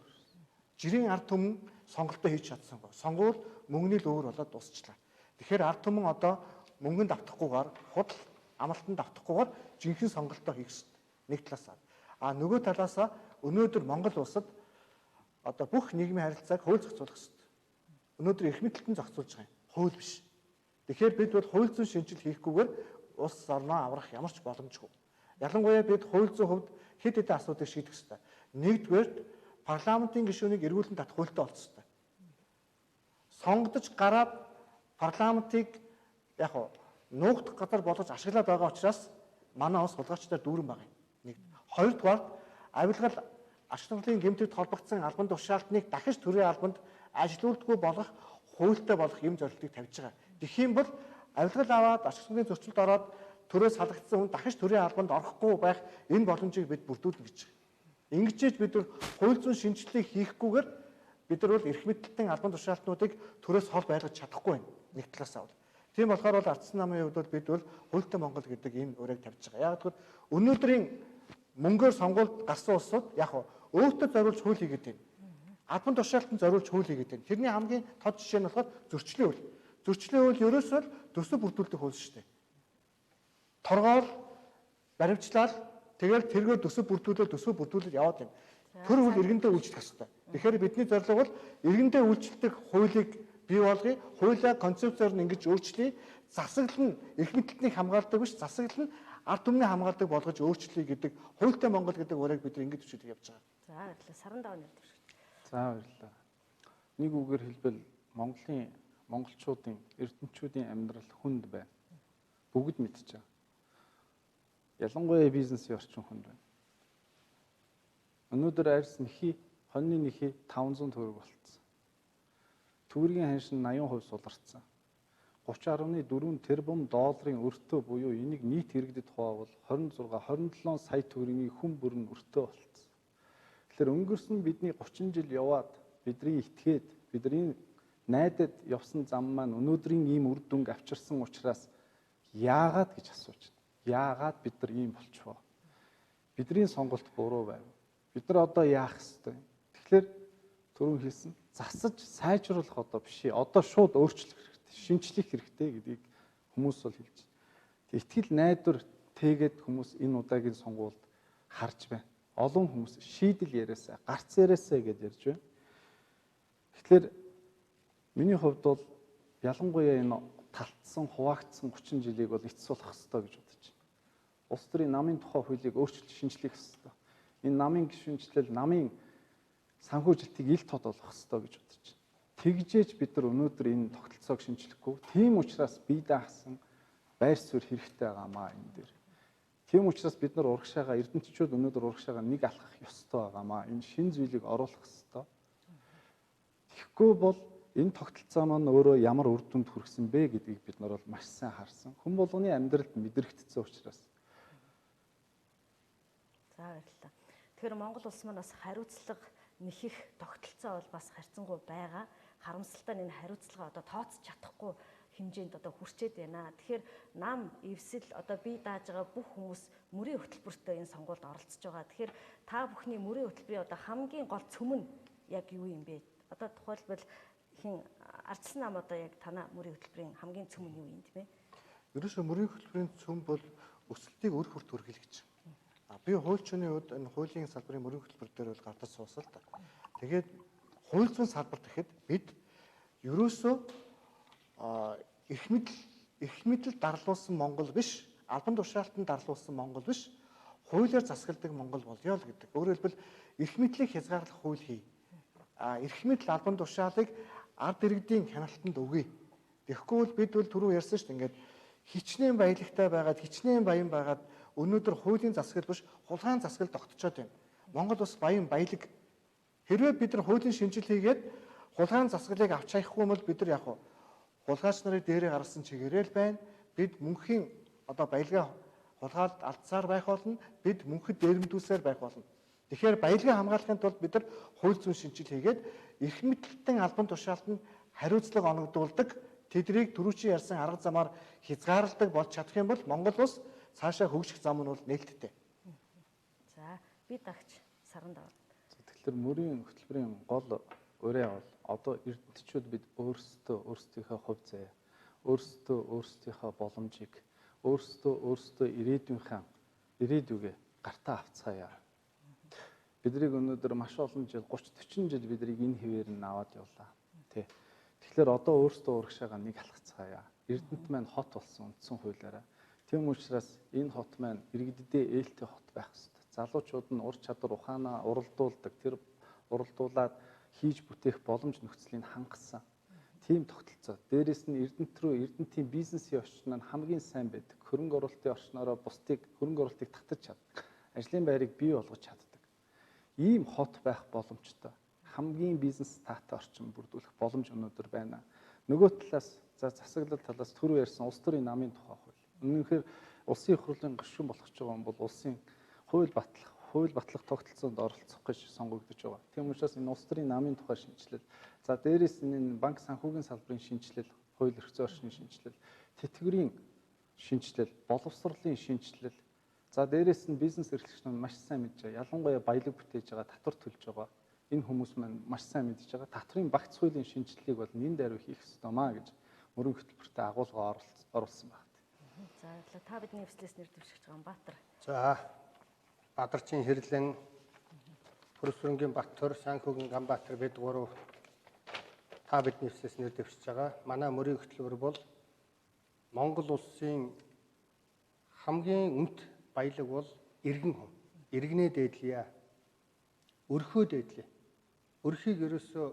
Жирийн ард түмэн сонголтоо хийж чадсангүй. Сонгуул мөнгөний л өөр болоод дуусчлаа. Тэгэхээр ард түмэн одоо мөнгөнд автахгүйгээр, худал амралтанд автахгүйгээр жинхэнэ сонголтоо хийх хэрэгтэй. Нэг талаасаа. А нөгөө талаасаа өнөөдөр Монгол улсад одоо бүх нийгмийн харилцааг хууль зохицуулах хэрэгтэй. Өнөөдөр эрх мэдэлтэн зохицуулж байгаа юм. Хууль биш. Тэгэхээр бид бол хууль зүйн шинжил хийхгүйгээр улс орноо аврах ямар ч боломжгүй. Ялангуяа бид хууль зүйн хувьд хэд хэдэн асуудыг шийдэх хэрэгтэй. Нэгдүгээр парламентын гишүүнийг эргүүлэн татах хуультай болох хэрэгтэй. Сонгогдож гараад парламентыг яг нуугдах газар болгож ашиглаад байгаа учраас манай улс хулгайчдаар дүүрэн байгаа юм. Нэг. Хоёрдугаар авилгал ашиглалын гэмтэгт холбогдсон албан тушаалтныг дахиж төрийн албанд ажилуулдаггүй болгох хуультай болох юм зорилтыг тавьж байгаа. Тэгэх юм бол авилгал аваад ашиглалын зөрчилд ороод төрөөс салгагдсан хүн дахиж төрийн албанд орохгүй байх энэ боломжийг бид бүрдүүлнэ гэж байна. Ингэжээж бид хууль зүйн шинжилгээг хийхгүйгээр бид нар бол эрх мэдэлтийн албан тушаалтнуудыг төрөөс хол байлгаж чадахгүй байна. Нэг талаасаа бол. Тийм болохоор бол ардсан намын хувьд бол бид бол хуультай Монгол гэдэг энэ өрөөг тавьж байгаа. Яг гэвэл өнөөдрийн мөнгөөр сонгуульд гарсан улсууд яг өөртөө зориулж хууль хийгээд байна. Албан тушаалтанд зориулж хууль хийгээд байна. Тэрний хамгийн тод жишээ нь болохоор зөрчлийн хууль. Зөрчлийн хууль ерөөсөө төсөв бүрдүүлдэг хууль шүү дээ. Торгоор баримтлал тэгэл тэргээр төсөв бүрдүүлээд яваад байна. Тэр хууль иргэндээ үйлчлэх хэрэгтэй. Тэгэхээр бидний зорилго бол иргэндээ үйлчлэх хуулийг бий болгоё. Хуулиа концепцоор нь ингэж өөрчлөе. Засаглал нь эрх мэдэлтнийг хамгаалдаг биш, засаглал нь ард түмний хамгаалдаг болгож өөрчлөе гэдэг хуультай Монгол гэдэг урайг бид ингэж төшөөд явж байгаа. За баярлалаа. Саран даваа нэвтрүүлж. За баярлалаа. Нэг үгээр хэлбэл монголчуудын, эрдэнэчүүдийн амьдрал хүнд байна. Бүгд мэдж байгаа. Ялангуяа бизнесийн орчин хүнд байна. Өнөөдөр арьс нэхий, хоньны нэхий 500 төгрөг болцсон. Төгрөгийн ханш нь 80% суларцсан. 30.4 тэрбум долларын өртөө буюу энийг нийт иргэдэд хуваавал 26-27 сая төгрөгийн хүн бүрэн өртөө болцсон. Тэгэхээр өнгөрсөн бидний 30 жил яваад бидний итгээд бидний найдад явсан зам маань өнөөдрийн ийм үр дүнг авчирсан учраас яагаад гэж асууж байна. Яагаад бид нар ийм болчихвоо? Бидний сонголт буруу байв. Бид нар одоо яах ёстой? Тэгэхээр түрүүн хэлсэн засаж сайжруулах одоо биш. Одоо шууд өөрчлөх хэрэгтэй. шинжлэх хэрэгтэй гэдгийг хүмүүс бол хэлж байна. Итгэл найдвар тэгээд хүмүүс энэ удаагийн сонгуульд харж байна. Олон хүмүүс шийдэл яриасаа, гарц яриасаа гэж ярьж байна. Тэгэхээр миний хувьд бол ялангуяа энэ талтсан, хуваагдсан 30 жилийг бол эцс болох ёстой гэж бодож байна. Улс төрийн намын тухай хуулийг өөрчлөлт шинжлэх ёстой. Энэ намын гишүүнчлэл, намын санхүүжилтийг ил тод болох ёстой гэж бодож байна. Тэгжээж бид нар өнөөдөр энэ тогтолцоог шинжлэхгүй. Тийм учраас бие даасан байр суурь хэрэгтэй байгаамаа энэ дээр. Тийм учраас бид нар урагшаага эрдэмтчүүд өнөөдөр урагшаага нэг алхах ёстой байгаамаа. Энэ шин зүйлийг оруулах ёстой. Тэгэхгүй бол энэ тогтолцоо маань өөрөө ямар үр дүнд хүрсэн бэ гэдгийг бид нар бол маш сайн харсан. Хүн болгоны амьдралд мэдрэгдсэн учраас. За баярлалаа. Тэгэхээр Монгол улс маань бас хариуцлага нэхэх тогтолцоо бол бас харьцангуй байгаа. Харамсалтай нь энэ хариуцлага одоо тооцож чадахгүй хэмжээнд одоо хүрчээд байна. Тэгэхээр нам, эвсэл одоо бие дааж байгаа бүх хүмүүс мөрийн хөтөлбөртөө энэ сонгуульд оролцож байгаа. Тэгэхээр та бүхний мөрийн хөтөлбөрийн одоо хамгийн гол цөм нь яг юу юм бэ? Одоо тухайлбал хин ардсан нам одоо яг танаа мөрийн хөтөлбөрийн хамгийн цөм нь юу юм бэ? Ерөөсөө мөрийн хөтөлбөрийн цөм бол өсөлтийг үр хүрт хүргэх гэж. Би хуульчны үед энэ хуулийн салбарын мөрийн хөтөлбөр дээр бол гардаж суусан л та. Тэгээд хууль зүйн салбар гэхэд бид ерөөсөө эрх мэдэл дарлуулсан Монгол биш, албан тушаалтанд дарлуулсан Монгол биш, хуулиар засгалдаг Монгол болёо л гэдэг. Өөрөөр хэлбэл эрх мэдлийг хязгаарлах хууль хий. Эрх мэдэл албан тушаалыг ард иргэдийн хяналтанд өгье. Тэгэхгүй бол бид бол түрүү ярьсан шүү дээ. Ингээд хичнээн баялагтай байгаад, хичнээн баян байгаад өнөөдөр хуулийн засаг биш, хулгайн засаг тогтцоод байна. Монгол бас баян баялаг. Хэрвээ бид нар хуулийн шинжил хийгээд хулгайн засаглыг авч хаяхгүй бол бид нар яг хулгайч нарыг дээрээ гаргасан чигээрэл байна. Бид мөнхийн одоо баялгаа хулгайлт алдсаар байх болно. Бид мөнхөд дээрэмдүүлсээр байх болно. Тэгэхээр баялгаа хамгаалахын тулд бид нар хууль зүйн шинжил хийгээд эрх мэдэлтэн албан тушаалтанд хариуцлага оногдуулдаг, тэднийг түрүүчийн ярьсан арга замаар хязгаарладаг болж чадах юм бол Монгол улс цаашаа хөгжих зам нь бол нээлттэй. За, би дагч саран даваа. Тэгэхээр мөрийн хөтөлбөрийн гол өрөө бол одоо эрдэмтчүүд бид өөрсдийнхөө хувь заяа, өөрсдийнхөө боломжийг, өөрсдөө ирээдүгээ гартаа авцгаая. Биднийг өнөөдөр маш олон жил 30-40 жил биднийг энэ хэвээр нь аваад явлаа. Тэ. Тэгэхээр одоо өөрсдөө урагшаага нэг алхацгаая. Эрдэнэт маань хот болсон үндсэн хуулиараа. Тийм учраас энэ хот маань иргэдэдээ ээлтэй хот байх ёстой. Залуучууд нь ур чадвар ухаанаа уралдуулдаг, тэр уралдуулаад хийж бүтээх боломж нөхцөлийг хангасан. Тийм тогтолцоо. Дээрээс нь эрдэнэтийн бизнесийн орчин нь хамгийн сайн байдаг. Хөрөнгө оруулалтын орчноороо бусдыг хөрөнгө оруулалтыг татаж чаддаг. Ажлын байрыг бий болгож чаддаг. Ийм хот байх боломжтой. Хамгийн бизнес таатай орчин бүрдүүлэх боломж өнөөдөр байна. Нөгөө талаас засаглал талаас түрүү ярьсан улс төрийн намын тухай хууль. Үнэхээр улсын их хурлын гишүүн болох ч байгаа юм бол улсын хууль батлах тогтолцоонд оролцох гэж сонгогдож байгаа. Тийм учраас энэ улс төрийн намын тухай шинжилэл, за дээрээс нь энэ банк санхүүгийн салбарын шинжилэл, хууль эрх зүйн орчны шинжилэл, тэтгэврийн шинжилэл, боловсролын шинжилэл, за дээрээс нь бизнес эрхлэгч нар маш сайн мэдж байгаа. Ялангуяа баялаг бүтээж байгаа, татвар төлж байгаа. Энэ хүмүүс маань маш сайн мэдж байгаа. Татврын багц хуулийн шинжилгээг бол нэн даруй хийх ёстой маа гэж мөрөн хөтөлбөртөө агуулга оруулсан байна. За та бидний эвслээс нэр дэвшигч байгаа Баатар. За Бадарчин Хэрлэн, Хөрсөрөнгийн Баттөр, Санхүүгийн Ганбаатар бид гурав та бидний эвслээс нэр дэвшиж байгаа. Манай мөрийн хөтөлбөр бол Монгол улсын хамгийн үнэт баялаг бол иргэн хүн. Иргэнээ дээдлэе. Өрхөө дээдлэе. Өрхийг ерөөсөө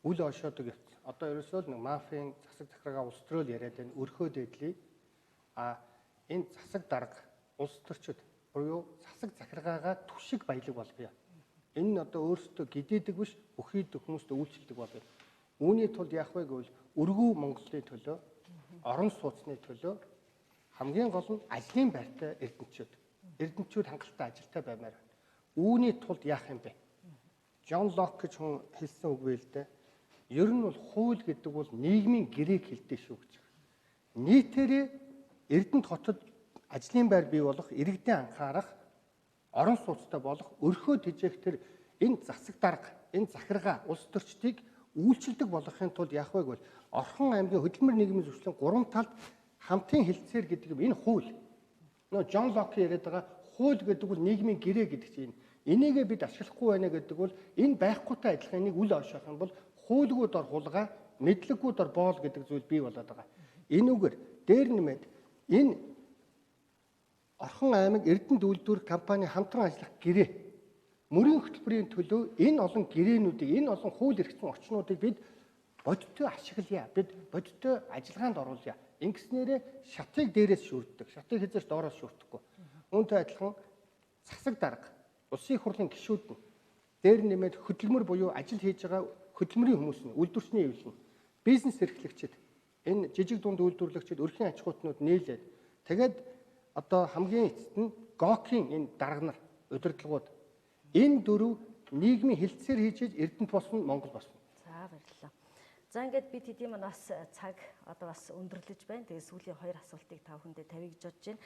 үл ошоодог явц. Одоо ерөөсөө нэг мафийн засаг захиргаа улс төрөөл яриад байна. Өрхөө дээдлэе. Энэ засаг дарга улс төрчид буюу засаг захиргаагаа түшиг баялаг болгоё. Энэ нь одоо өөрсдөө гидээдэг биш, бүхийд хүмүүст үйлчлдэг болгоё. Үүний тулд яах вэ гэвэл өргөө Монголын төлөө, орон сууцны төлөө хамгийн гол нь ажлын байртай эрдэмтчүүд хангалттай ажилтай баймаар байна. Үүний тулд яах юм бэ? Джон Лок гэж хүн хэлсэн үг вэ л дээ. Ер нь бол хууль гэдэг бол нийгмийн гэрээг хэлдэг шүү гэж. Нийтээрээ Эрдэнэт хотод ажлын байр бий болох, иргэдийн анхаарах, орон сууцтай болох, өрхөө тэжээх тэр энэ засаг дарга, энэ захиргаа улс төрчдийг үйлчлдэг болгохын тулд яах вэ гэвэл Орхон аймгийн хөдөлмөр нийгмийн зөрчлийн 3 талд хамтын хэлэлцээр гэдэг юм. Энэ хууль. Нөө Жон Лок яриад байгаа хууль гэдэг бол нийгмийн гэрээ гэдэг чинь. Энийгээ бид ашиглахгүй байна гэдэг бол энэ байхгүйтэй адилхан энийг үл ойшоох юм бол хуулигууд ор хулгай, мэдлэгүүд ор боол гэдэг зүйл бий болоод байгаа. Энүүгээр дээр нэмээд энэ Орхон аймаг Эрдэнэт үйлдвэр компани хамтран ажиллах гэрээ мөрийн хөтөлбөрийн төлөө энэ олон гэрээнүүдийг, энэ олон хууль эрхцэн орчнуудыг бид бодиттой ашиглая. Бид бодиттой ажиллагаанд оруулъя. Ингэснээрээ шатыг дээрээс шүрддэг. Шатыг хязгаарч доороос шүрдэхгүй. Үүнтэй адилхан засаг дарга, улсын их хурлын гишүүд нь дээр нэмээд хөдөлмөр буюу ажил хийж байгаа хөдөлмөрийн хүмүүс нь, үйлдвэрчний эвлэл нь, бизнес эрхлэгчид, энэ жижиг дунд үйлдвэрлэгчид, өрхийн аж ахуйтнууд нийлээд тэгээд одоо хамгийн эцэст нь ГОК-ийн энэ дарга нар, удирдлагууд энэ дөрөв нийгмийн хэлэлцээр хийж Эрдэнэт болсон, Монгол болсон. За баярлалаа. За ингээд бид хэдийн маань бас цаг одоо бас өндөрлөж байна. Тэгээд сүүлийн 2 асуултыг та бүхэндээ тавья гэж бодож байна.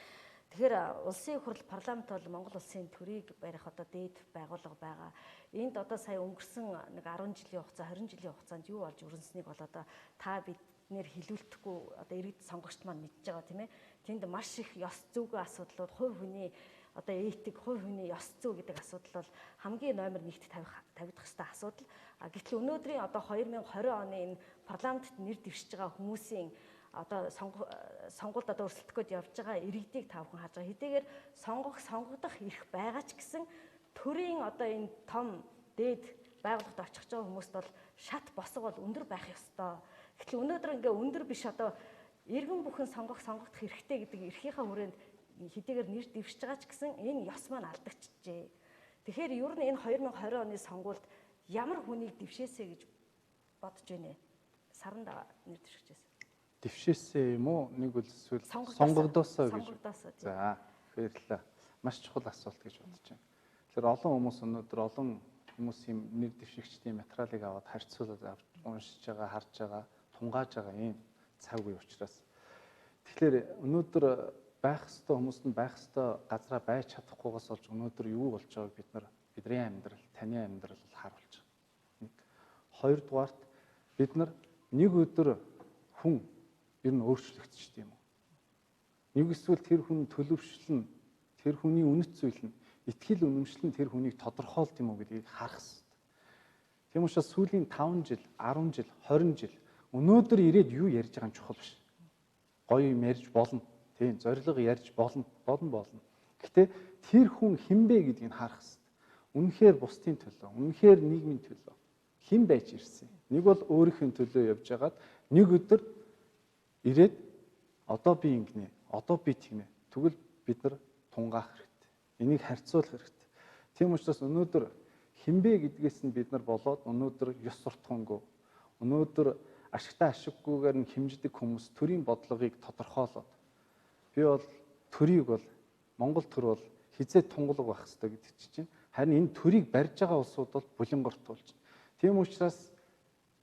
Тэгэхээр улсын их хурл парламент бол Монгол улсын төрийг барих одоо дээд байгууллага байгаа. Энд одоо сая өнгөрсөн нэг 10 жилийн хугацаа, 20 жилийн хугацаанд юу болж өрнөснийг бол одоо та биднэр хилүүлдэхгүй одоо иргэд сонгогчд маань мэдж байгаа тийм ээ. Тэнд маш их ёс зүйн асуудлууд, хувь хүний одоо этик, хувь хүний ёс зүй гэдэг асуудал бол хамгийн номер 1-т тавигдах ёстой асуудал. Гэтэл өнөөдрийн одоо 2020 оны энэ парламентт нэр дэвшиж байгаа хүмүүсийн одоо сонгуульд одоо өрсөлдөх гээд явж байгаа иргэдийг та бүхэн харж байгаа. Хэдийгээр сонгогдох эрх байгаа ч гэсэн төрийн одоо энэ том дээд байгууллагад очих гэж байгаа хүмүүст бол шат босго бол өндөр байх ёстой. Гэтэл өнөөдөр ингээ өндөр биш одоо иргэн бүхэн сонгогдох хэрэгтэй гэдэг эрхийнхаа хүрээнд хэдийгээр нэр дэвшиж байгаа ч гэсэн энэ ёс маань алдагдчихжээ. Тэгэхээр ер нь энэ 2020 оны сонгуульд ямар хүнийг дэвшээсэ гэж бодож байна вэ? Саран нэр дэвшчихсэн. Дэвшээсээ юм уу? Нэг бол эсвэл сонгогдоосоо гэж. За, баярлалаа. Маш чухал асуулт гэж бодож байна. Тэгэхээр олон хүмүүс өнөөдөр олон хүмүүсийн нэр дэвшигчдийн материалыг аваад харьцуулаад уншиж байгаа, харж байгаа, тунгааж байгаа ийм цаг үе учраас. Тэгэхээр өнөөдөр байх ёстой хүмүүст нь байх ёстой газараа байж чадахгүйгээс болж өнөөдөр юу болж байгааг бидний амьдрал, таны амьдрал харуулж байгаа. Хоёрдугаарт бид нар нэг өдөр хүн ер нь өөрчлөгдсөн юм уу? Нэг эсвэл тэр хүн төлөвшлөн, тэр хүний үнэт зүйл нь, итгэл үнэмшил нь тэр хүнийг тодорхойлд юм уу гэдгийг харах хэрэгтэй. Тийм учраас сүүлийн 5 жил, 10 жил, 20 жил өнөөдөр ирээд юу ярьж байгаа нь чухал биш. Гоё юм ярьж болно. Тийм, зориг ярьж болно. Гэхдээ тэр хүн хинбэ гэдгийг харах хэрэгтэй. Үнэхээр бусдын төлөө, үнэхээр нийгмийн төлөө хэн байж ирсэн. Нэг бол өөрийнхөө төлөө явж байгаад нэг өдөр ирээд одоо би ингэнэ, одоо би тэгнэ. Тэгвэл бид нар тунгаах хэрэгтэй. Энийг харьцуулах хэрэгтэй. Тийм учраас өнөөдөр хинбэ гэдгээс нь бид нар болоод өнөөдөр ёс суртахуунгүй, өнөөдөр ашигтай ашиггүйгээр нь хэмждэг хүмүүс төрийн бодлогыг тодорхойлоод би бол төрийг бол Монгол төр бол хизээ тунгалаг байх хэрэгтэй гэдэг чинь харин энэ төрийг барьж байгаа улсууд бол булингортуулж байна. Тийм учраас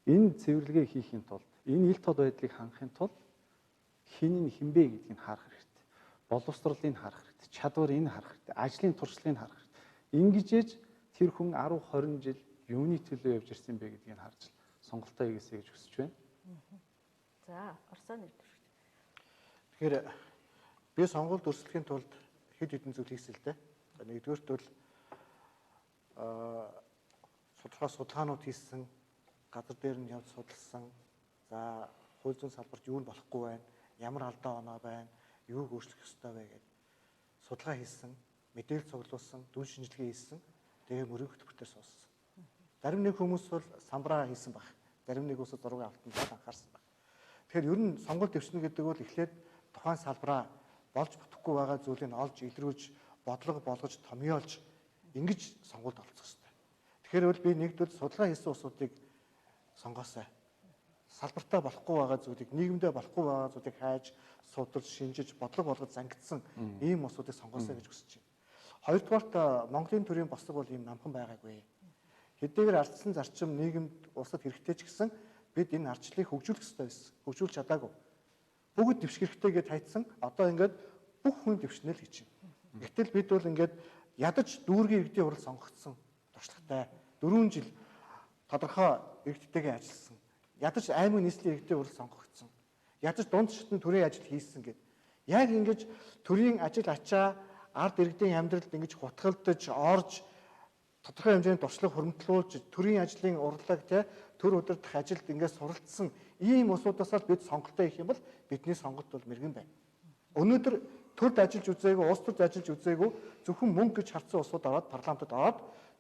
энэ цэвэрлэгээ хийхин тулд энэ ил тод байдлыг хангахын тулд хин хинбэ гэдгийг харах хэрэгтэй. Боловсролыг харах хэрэгтэй. Чадварыг харах хэрэгтэй. Ажлын туршлагыг харах хэрэгтэй. Ингэж ээж тэр хүн 10 20 жил юуны төлөө явж ирсэн бэ гэдгийг харж сонголтоо хийгээсэй гэж хүсэж байна. За, Орсон нэр дэвшигч. Тэгэхээр би сонгуульд өрсөлдөхийн тулд хэд хэдэн зүйл хийсэн л дээ. Нэгдүгээрт бол судалгаанууд хийсэн, газар дээр нь явж судалсан. За, хууль зүйн салбарт юу нь болохгүй байна, ямар алдаа оноо байна, юуг өөрчлөх ёстой вэ гэдэг судалгаа хийсэн, мэдээлэл цуглуулсан, дүн шинжилгээ хийсэн. Тэгээ мөрийн хөтөлбөртөө сууссан. Зарим нэг хүмүүс бол самбраа хийсэн баг. Зарим нэг хүмүүс зургийн автанд анхаарсан баг. Тэгэхээр ер нь сонгуульд дэвшнэ гэдэг бол эхлээд тухайн салбараа болж бүтэхгүй байгаа зүйлийг олж илрүүлж, бодлого болгож, томьёолж ингэж сонгуульд оролцох хэрэгтэй. Тэгэхээр бол би нэгдүгээр судалгаа хийсэн улсуудыг сонгоосай. Салбартаа болохгүй байгаа зүйлийг, нийгэмдээ болохгүй байгаа зүйлийг хайж, судалж, шинжиж, бодлого болгож зангидсан ийм улсуудыг сонгоосай гэж хүсэж байна. Хоёрдугаарт Монголын төрийн бослого бол ийм намхан байгаагүй. Хэдийгээр ардсан зарчим нийгэмд улсад хэрэгтэй ч гэсэн бид энэ ардчлалыг хөгжүүлэх ёстой байсан. Хөгжүүлж чадаагүй. Бүгд дэвших хэрэгтэй гэж хайцсан. Одоо ингээд бүх хүн дэвшнэ л гэж байна. Гэтэл бид бол ингээд ядаж дүүргийн иргэдийн хурал сонгогдсон туршлагатай 4 жил тодорхой иргэдтэйгээ ажилласан. Ядаж аймаг нийслэлийн иргэдтэй үрэл сонгогдсон. Ядаж дунд шатны төрийн ажил хийсэн гэдэг. Яг ингэж төрийн ажил ачаа ард иргэдийн амьдралд ингэж хутгалдаж, орж тодорхой хэмжээний туршлага хөрөмтлүүлж, төрийн ажлын урлаг төр удирдах ажилд ингэж суралцсан ийм улсуудаас л бид сонголтоо хийх юм бол бидний сонголт бол мэргэн байна. Өнөөдөр төрд ажиллаж үзээгүй, улс төрд ажиллаж үзээгүй зөвхөн мөнгө гэж харсан улсууд ороод парламентод ороод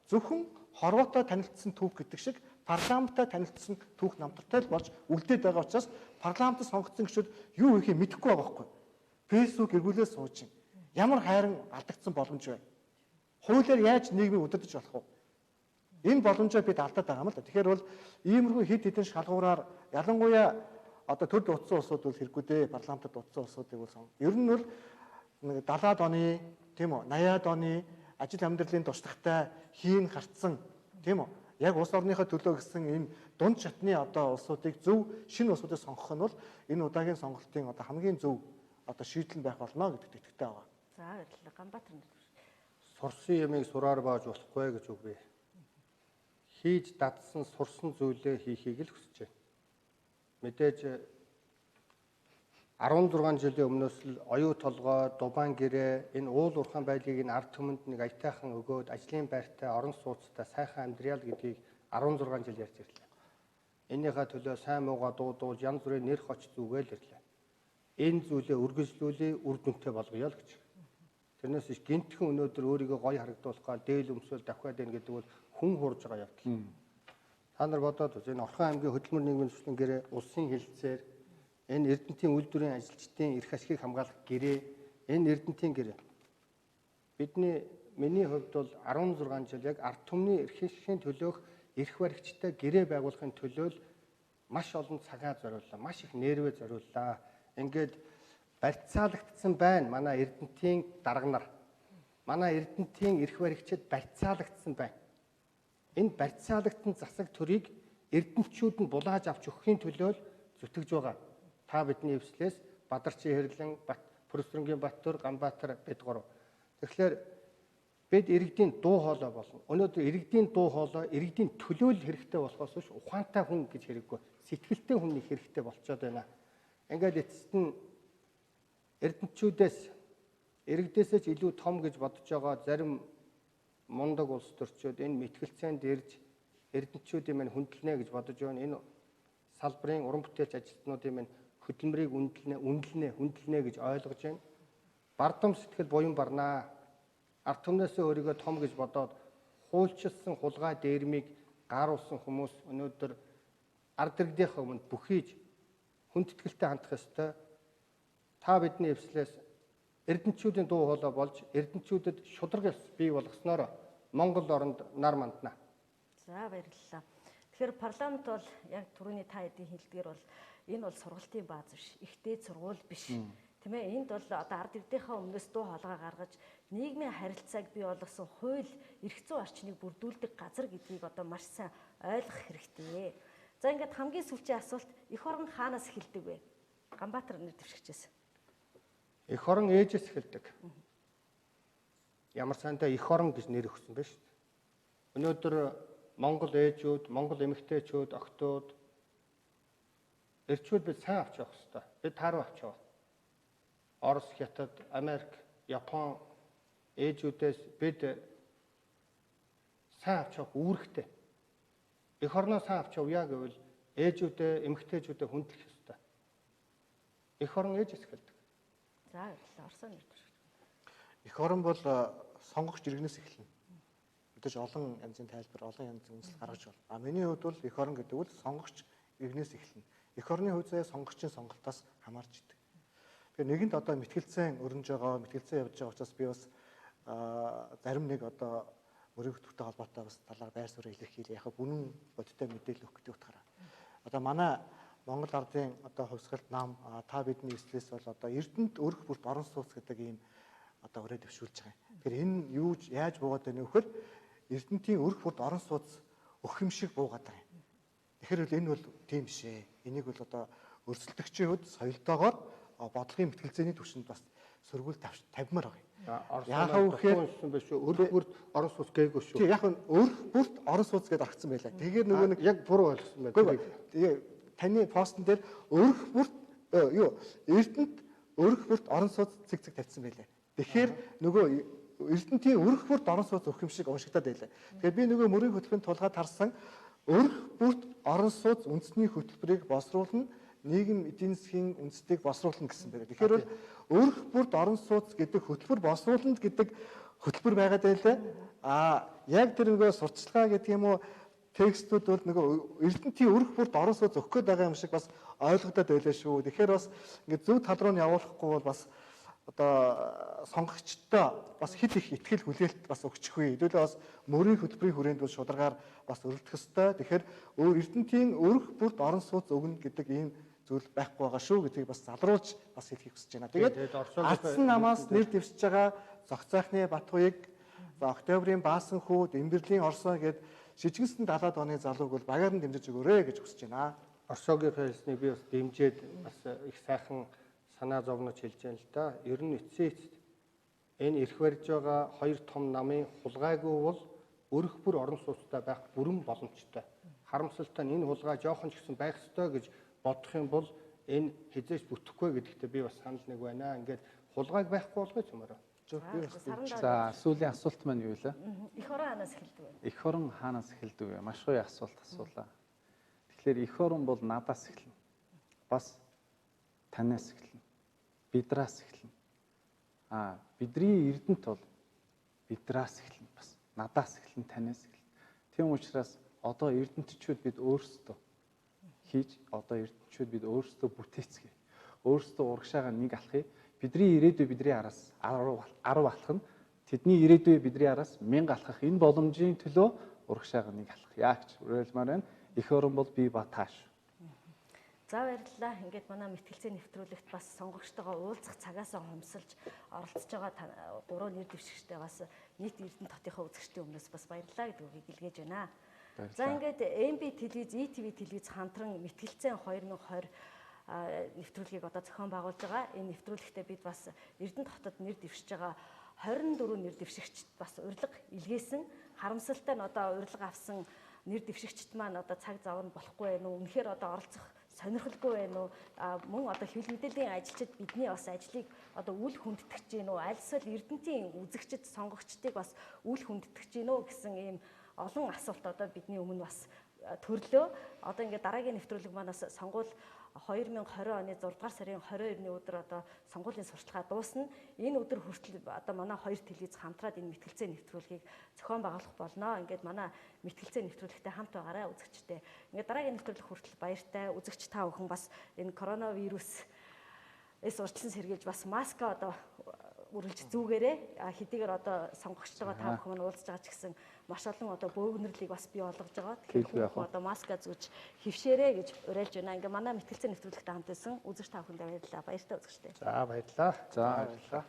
зөвхөн хорвоотой танилцсан түүх гэдэг шиг парламенттай танилцсан түүх намтартай л болж үлдээд байгаа учраас парламентд сонгогдсон гишүүд юу хийхээ мэдэхгүй байгаа байхгүй. Фэйсбүүк эргүүлээ сууж чинь ямар хайран алдагдсан боломж вэ? Хуулиар яаж нийгмийг удирдах болох вэ? Энэ боломжоо бид алдаад байгаа юм л да. Тэгэхээр бол иймэрхүү хэд хэдэн шалгуураар ялангуяа одоо төрд утсан улсууд бол хэрэггүй дээ. Парламентод утсан улсуудыг бол ер нь бол 70-аад оны тийм үү 80-аад оны ажил амьдралын туршлагатай хийн гарцсан тийм үү яг улс орныхоо төлөө гэсэн энэ дунд шатны одоо улсуудыг зөв шинэ улсуудыг сонгох нь бол энэ удаагийн сонголтын одоо хамгийн зөв одоо шийдэл байх болно гэдэгт итгэдэг байгаа. За баярлалаа. Ганбаатар нэг. Сурсан ямыг сураар бааж болохгүй гэж үг бий. Хийж дадсан сурсан зүйлээ хийхийг л хүсэж байна. Мэдээж 16 жилийн өмнөөс л оюу толгой, дубаан гэрээ, энэ уул уурхайн байдлыг энэ ард түмэнд нэг аятайхан өгөөд ажлын байртай, орон сууцтай сайхан амьдрал гэдгийг 16 жил ярьж ирлээ. Энийхээ төлөө сайн муугаа дуудуулж янз бүрийн нэр хоч зүгээл ирлээ. Энэ зүйлээ үргэлжлүүлээ, үр дүнтэй болгоё л гэж. Тэрнээс иш гинтхэн өнөөдөр өөрийгөө гоё харагдуулахаар дээл өмсөөл давхиад байна гэдэг бол хүн хурж байгаа явдал. Та нар бодоод үз энэ Орхон аймгийн хөдөлмөр нийгмийн зөвшөөрлийн гэрээ улсын хэлэлцээр энэ Эрдэнэтийн үйлдвэрийн ажилчдын эрх ашигыг хамгаалах гэрээ энэ Эрдэнэтийн гэрээ миний хувьд бол 16 жил яг ард түмний эрхийн төлөөх эрх баригчтай гэрээ байгуулахын төлөө л маш олон цагаа зориуллаа, маш их нервээ зориуллаа. Ингээд барьцаалагдсан байна манай Эрдэнэтийн дарга нар. Манай Эрдэнэтийн эрх баригчид барьцаалагдсан байна. Энэ барьцаалагдсан засаг төрийг эрдэнэтчүүд нь булааж авч өгөхийн төлөө зүтгэж байгаа. Та бидний эвслээс Бадарчин Хэрлэн, Пүрсрэнгийн Баттөр, Ганбаатар бид гурав. Тэгэхээр бид иргэдийн дуу хоолой болно. Өнөөдөр иргэдийн дуу хоолой, иргэдийн төлөөлөл хэрэгтэй болохоос биш ухаантай хүн гэж хэрэггүй. Сэтгэлтэй хүн хэрэгтэй болчиход байна. Ингээд эцэст нь эрдэнэтчүүдээс иргэдээсээ ч илүү том гэж бодож байгаа зарим мундаг улс төрчид энэ мэтгэлцээнд ирж эрдэнэтчүүдийн мань хүндэлнэ гэж бодож байна. Энэ салбарын уран бүтээлч ажилтнуудын мань хөдөлмөрийг хүндэлнэ гэж ойлгож байна. Бардам сэтгэл буян барнаа. Ард түмнээсээ өөрийгөө том гэж бодоод хуульчилсан хулгай дээрмийг гааруулсан хүмүүс өнөөдөр ард иргэдийнхээ өмнө бүхийж хүндэтгэлтэй хандах ёстой. Та бидний эвслээс эрдэнэтчүүдийн дуу хоолой болж эрдэнэтчүүдэд шударга ёс бий болгосноор Монгол оронд нар мандна. За баярлалаа. Тэгэхээр парламент бол яг түрүүний та хэдийн хэлдгээр бол энэ бол сургалтын бааз биш, ихтэй сургууль биш. Тийм ээ, энд бол одоо ард иргэдийнхээ өмнөөс дуу хоолой гаргаж нийгмийн харилцааг бий болгосон хууль, эрх зүйн орчныг бүрдүүлдэг газар гэдгийг одоо маш сайн ойлгох хэрэгтэй. За ингээд хамгийн сүүлчийн асуулт эх орон хаанаас эхэлдэг вэ? Ганбаатар нэр дэвшигчээс. Эх орон ээжээс эхэлдэг. Ямар сайнтай эх орон гэж нэр өгсөн байна шүү дээ. Өнөөдөр Монгол ээжүүд, Монгол эмэгтэйчүүд, охтууд эрчүүд бид сайн авч явах хэрэгтэй. Бид тааруу авч яваа. Орос, Хятад, Америк, Япон ээжүүдээс бид сайн авч явах үүрэгтэй. Эх орноо сайн авч явъя гэвэл ээжүүдээ, эмэгтэйчүүдээ хүндлэх ёстой. Эх орон ээжээс эхэлдэг. За баярлалаа. Орсон нэр дэвшигч. Эх орон бол сонгогч иргэнээс эхэлнэ. Мэдээж олон янзын тайлбар, олон янзын үндэслэл гаргаж байна. А миний хувьд бол эх орон гэдэг нь сонгогч иргэнээс эхэлнэ. Эх орны хувьд сонгогчийн сонголтоос хамаарч идэг. Тэгэхээр нэгэнд одоо мэтгэлцэн өрнөж байгаа, мэтгэлцэн явж байгаа учраас би бас зарим нэг одоо мөрөг төвтэй холбоотой бас талаар байр суурь илэрхийлээ. Яг бүнэн бодиттой мэдээлэл өгөх гэдэг утгаараа. Одоо манай Монгол ардын одоо хувьсгалт нам та бидний эслээс бол одоо Эрдэнэт өрх бүрт орон сууц гэдэг ийм одоо өрөө дэвшүүлж байгаа юм. Тэгэхээр энэ юу яаж буугаад байна вэ гэхээр Эрдэнэтийн өрх бүрт орон сууц өгөх юм шиг буугаад байгаа юм. Тэгэхээр энэ бол тийм биш ээ. Энийг бол одоо өрсөлдөгчийн хувьд соёлтойгоор бодлогын мэтгэлцээний түвшинд бас сөргүүл тавьмаар байгаа юм. Яахаа үхээр биш шүү. Өрх бүрт орон сууц гээгүй шүү. Тийм яг нь өрх бүрт орон сууц гэдээ орчихсон байлаа. Тэгэхээр нөгөө нэг яг буруу ойлгосон байна. Тэгээ таны постн дээр өрх бүрт Эрдэнэт өрх бүрт орон сууц цэг тавьсан байлаа. Тэгэхээр нөгөө Эрдэнэтийн өрх бүрт орон сууц өгөх юм шиг уншигдаад байлаа. Тэгэхээр би нөгөө мөрийн хөтөлбөрийн тулгаад харсан өрх бүрт орон сууц үндэсний хөтөлбөрийг боловсруулна, нийгэм эдийн засгийн үндэстийг боловсруулна гэсэн байна. Тэгэхээр бол өрх бүрт орон сууц гэдэг хөтөлбөр боловсруулна гэдэг хөтөлбөр байгаад байлаа. Яг тэр нөгөө сурталчилгаа гэдэг юм уу текстүүд бол нөгөө Эрдэнэтийн өрх бүрт орон сууц өгөх гээд байгаа юм шиг бас ойлгогдоод байлаа шүү. Тэгэхээр бас ингээд зөв тал руу нь явуулахгүй бол бас одоо сонгогчдоо бас хэд их ихтгэл хүлээлт бас өгчихгүй. Хэдүүлээ бас мөрийн хөтөлбөрийн хүрээнд бол шударгаар бас өрөлдөх ёстой. Тэгэхээр Эрдэнэтийн өрх бүрт орон сууц өгнө гэдэг ийм зүйл байхгүй байгаа шүү гэдгийг бас залруулж бас хэлхийг хүсэж байна. Тэгээд Ардсан намаас нэр дэвшиж байгаа Зогцайхны Батхуйг, Октябрийн Баасан хүүд, Эмбэрлийн Орсоо гээд шижгэнсэн 70-аад оны залууг бол багаар нь дэмжиж өгөөрэй гэж хүсэж байна. Орсоогийн хэлснийг би бас дэмжиж бас их сайхан санаа зовнож хэлж байна л да. Ер нь эцсийн эцэст энэ эрх барьж байгаа хоёр том намын хулгайгүй бол өрх бүр орон сууцтай байх бүрэн боломжтой. Харамсалтай нь энэ хулгай жоохон ч гэсэн байх ёстой гэж бодох юм бол энэ хизээж бүтэхгүй гэдэгтээ би бас санал нэг байна. Ингээд хулгайг байхгүй болгоё ч юмараа. За сүүлийн асуулт маань юу вэ? Эх орон хаанаас эхэлдэг вэ? Эх орон хаанаас эхэлдэг вэ? Маш гоё асуулт асуулаа. Тэгэхээр эх орон бол надаас эхэлнэ. Бас танаас эхэлнэ. Бидраас эхэлнэ. Бидний Эрдэнэт бол бидраас эхэлнэ. Бас надаас эхэлнэ, танаас эхэлнэ. Тийм учраас одоо эрдэнэтчүүд бид өөрсдөө хийж бид өөрсдөө бүтээцгээе. Өөрсдөө урагшаага нэг алхъя. Бидний ирээдүй бидний араас 10 алхах нь тэдний ирээдүй бидний араас 1000 алхах энэ боломжийн төлөө урагшаага нэг алхъя гэж уриалмаар байна. Эх орон бол бие ба тааш. За баярлалаа. Ингээд манай мэтгэлцээ нэвтрүүлэгт бас сонгогчтойгоо уулзах цагаасаа хомсолж оролцож байгаа гурван нэр дэвшигчтэй бас нийт Эрдэнэт хотынхаа үзэгчдийн өмнөөс бас баярлалаа гэдгийг илгээж байна. За ингээд MB телевиз, ETV телевиз хамтран мэтгэлцээ 2020 нэвтрүүлгийг одоо зохион байгуулж байгаа. Энэ нэвтрүүлэгтээ бид бас Эрдэнэт хотод нэр дэвшиж байгаа 24 нэр дэвшигчд бас урилга илгээсэн. Харамсалтай нь одоо урилга авсан нэр дэвшигчд маань одоо цаг зав нь болохгүй байх уу? Үнэхээр одоо оролцох сонирхолгүй байна уу? Мөн одоо хэвлэл мэдээллийн ажилчид бидний бас ажлыг одоо үл хүндэтгэж гин үү? Аль эсвэл Эрдэнэтийн үзэгчид, сонгогчдыг бас үл хүндэтгэж гин үү гэсэн ийм олон асуулт одоо бидний өмнө бас төрлөө. Одоо ингээд дараагийн нэвтрүүлэг манаас сонгуул 2020 оны 6 дугаар сарын 22-ны өдөр одоо сонгуулийн сурталчилгаа дуусна. Энэ өдөр хүртэл одоо манай хоёр телевиз хамтраад энэ мэтгэлцээ нэвтрүүлгийг зохион байгуулах болно. Ингээд манай мэтгэлцээ нэвтрүүлэгтэй хамт байгаарай үзэгчтэй. Ингээд дараагийн нэвтрүүлэг хүртэл баяртай. Үзэгч та бүхэн бас энэ коронавирус урьдчилан сэргийлж бас маска одоо үргэлж зүүгээрээ хэдийгээр одоо сонгогчтойгоо та бүхэн уулзж байгаа ч гэсэн маш олон одоо бөөгнөрлийг бас бий болгож байгаа. Тэгэхээр хүн одоо маска зүүж хөвшөөрэй гэж уриалж байна. Ингээ манай мэтгэлцээ нэвтрүүлэгтэй хамт байсан үзэгч та бүхэнд баярлалаа. Баяртай үзэгчтэй. За баярлалаа. За баярлалаа.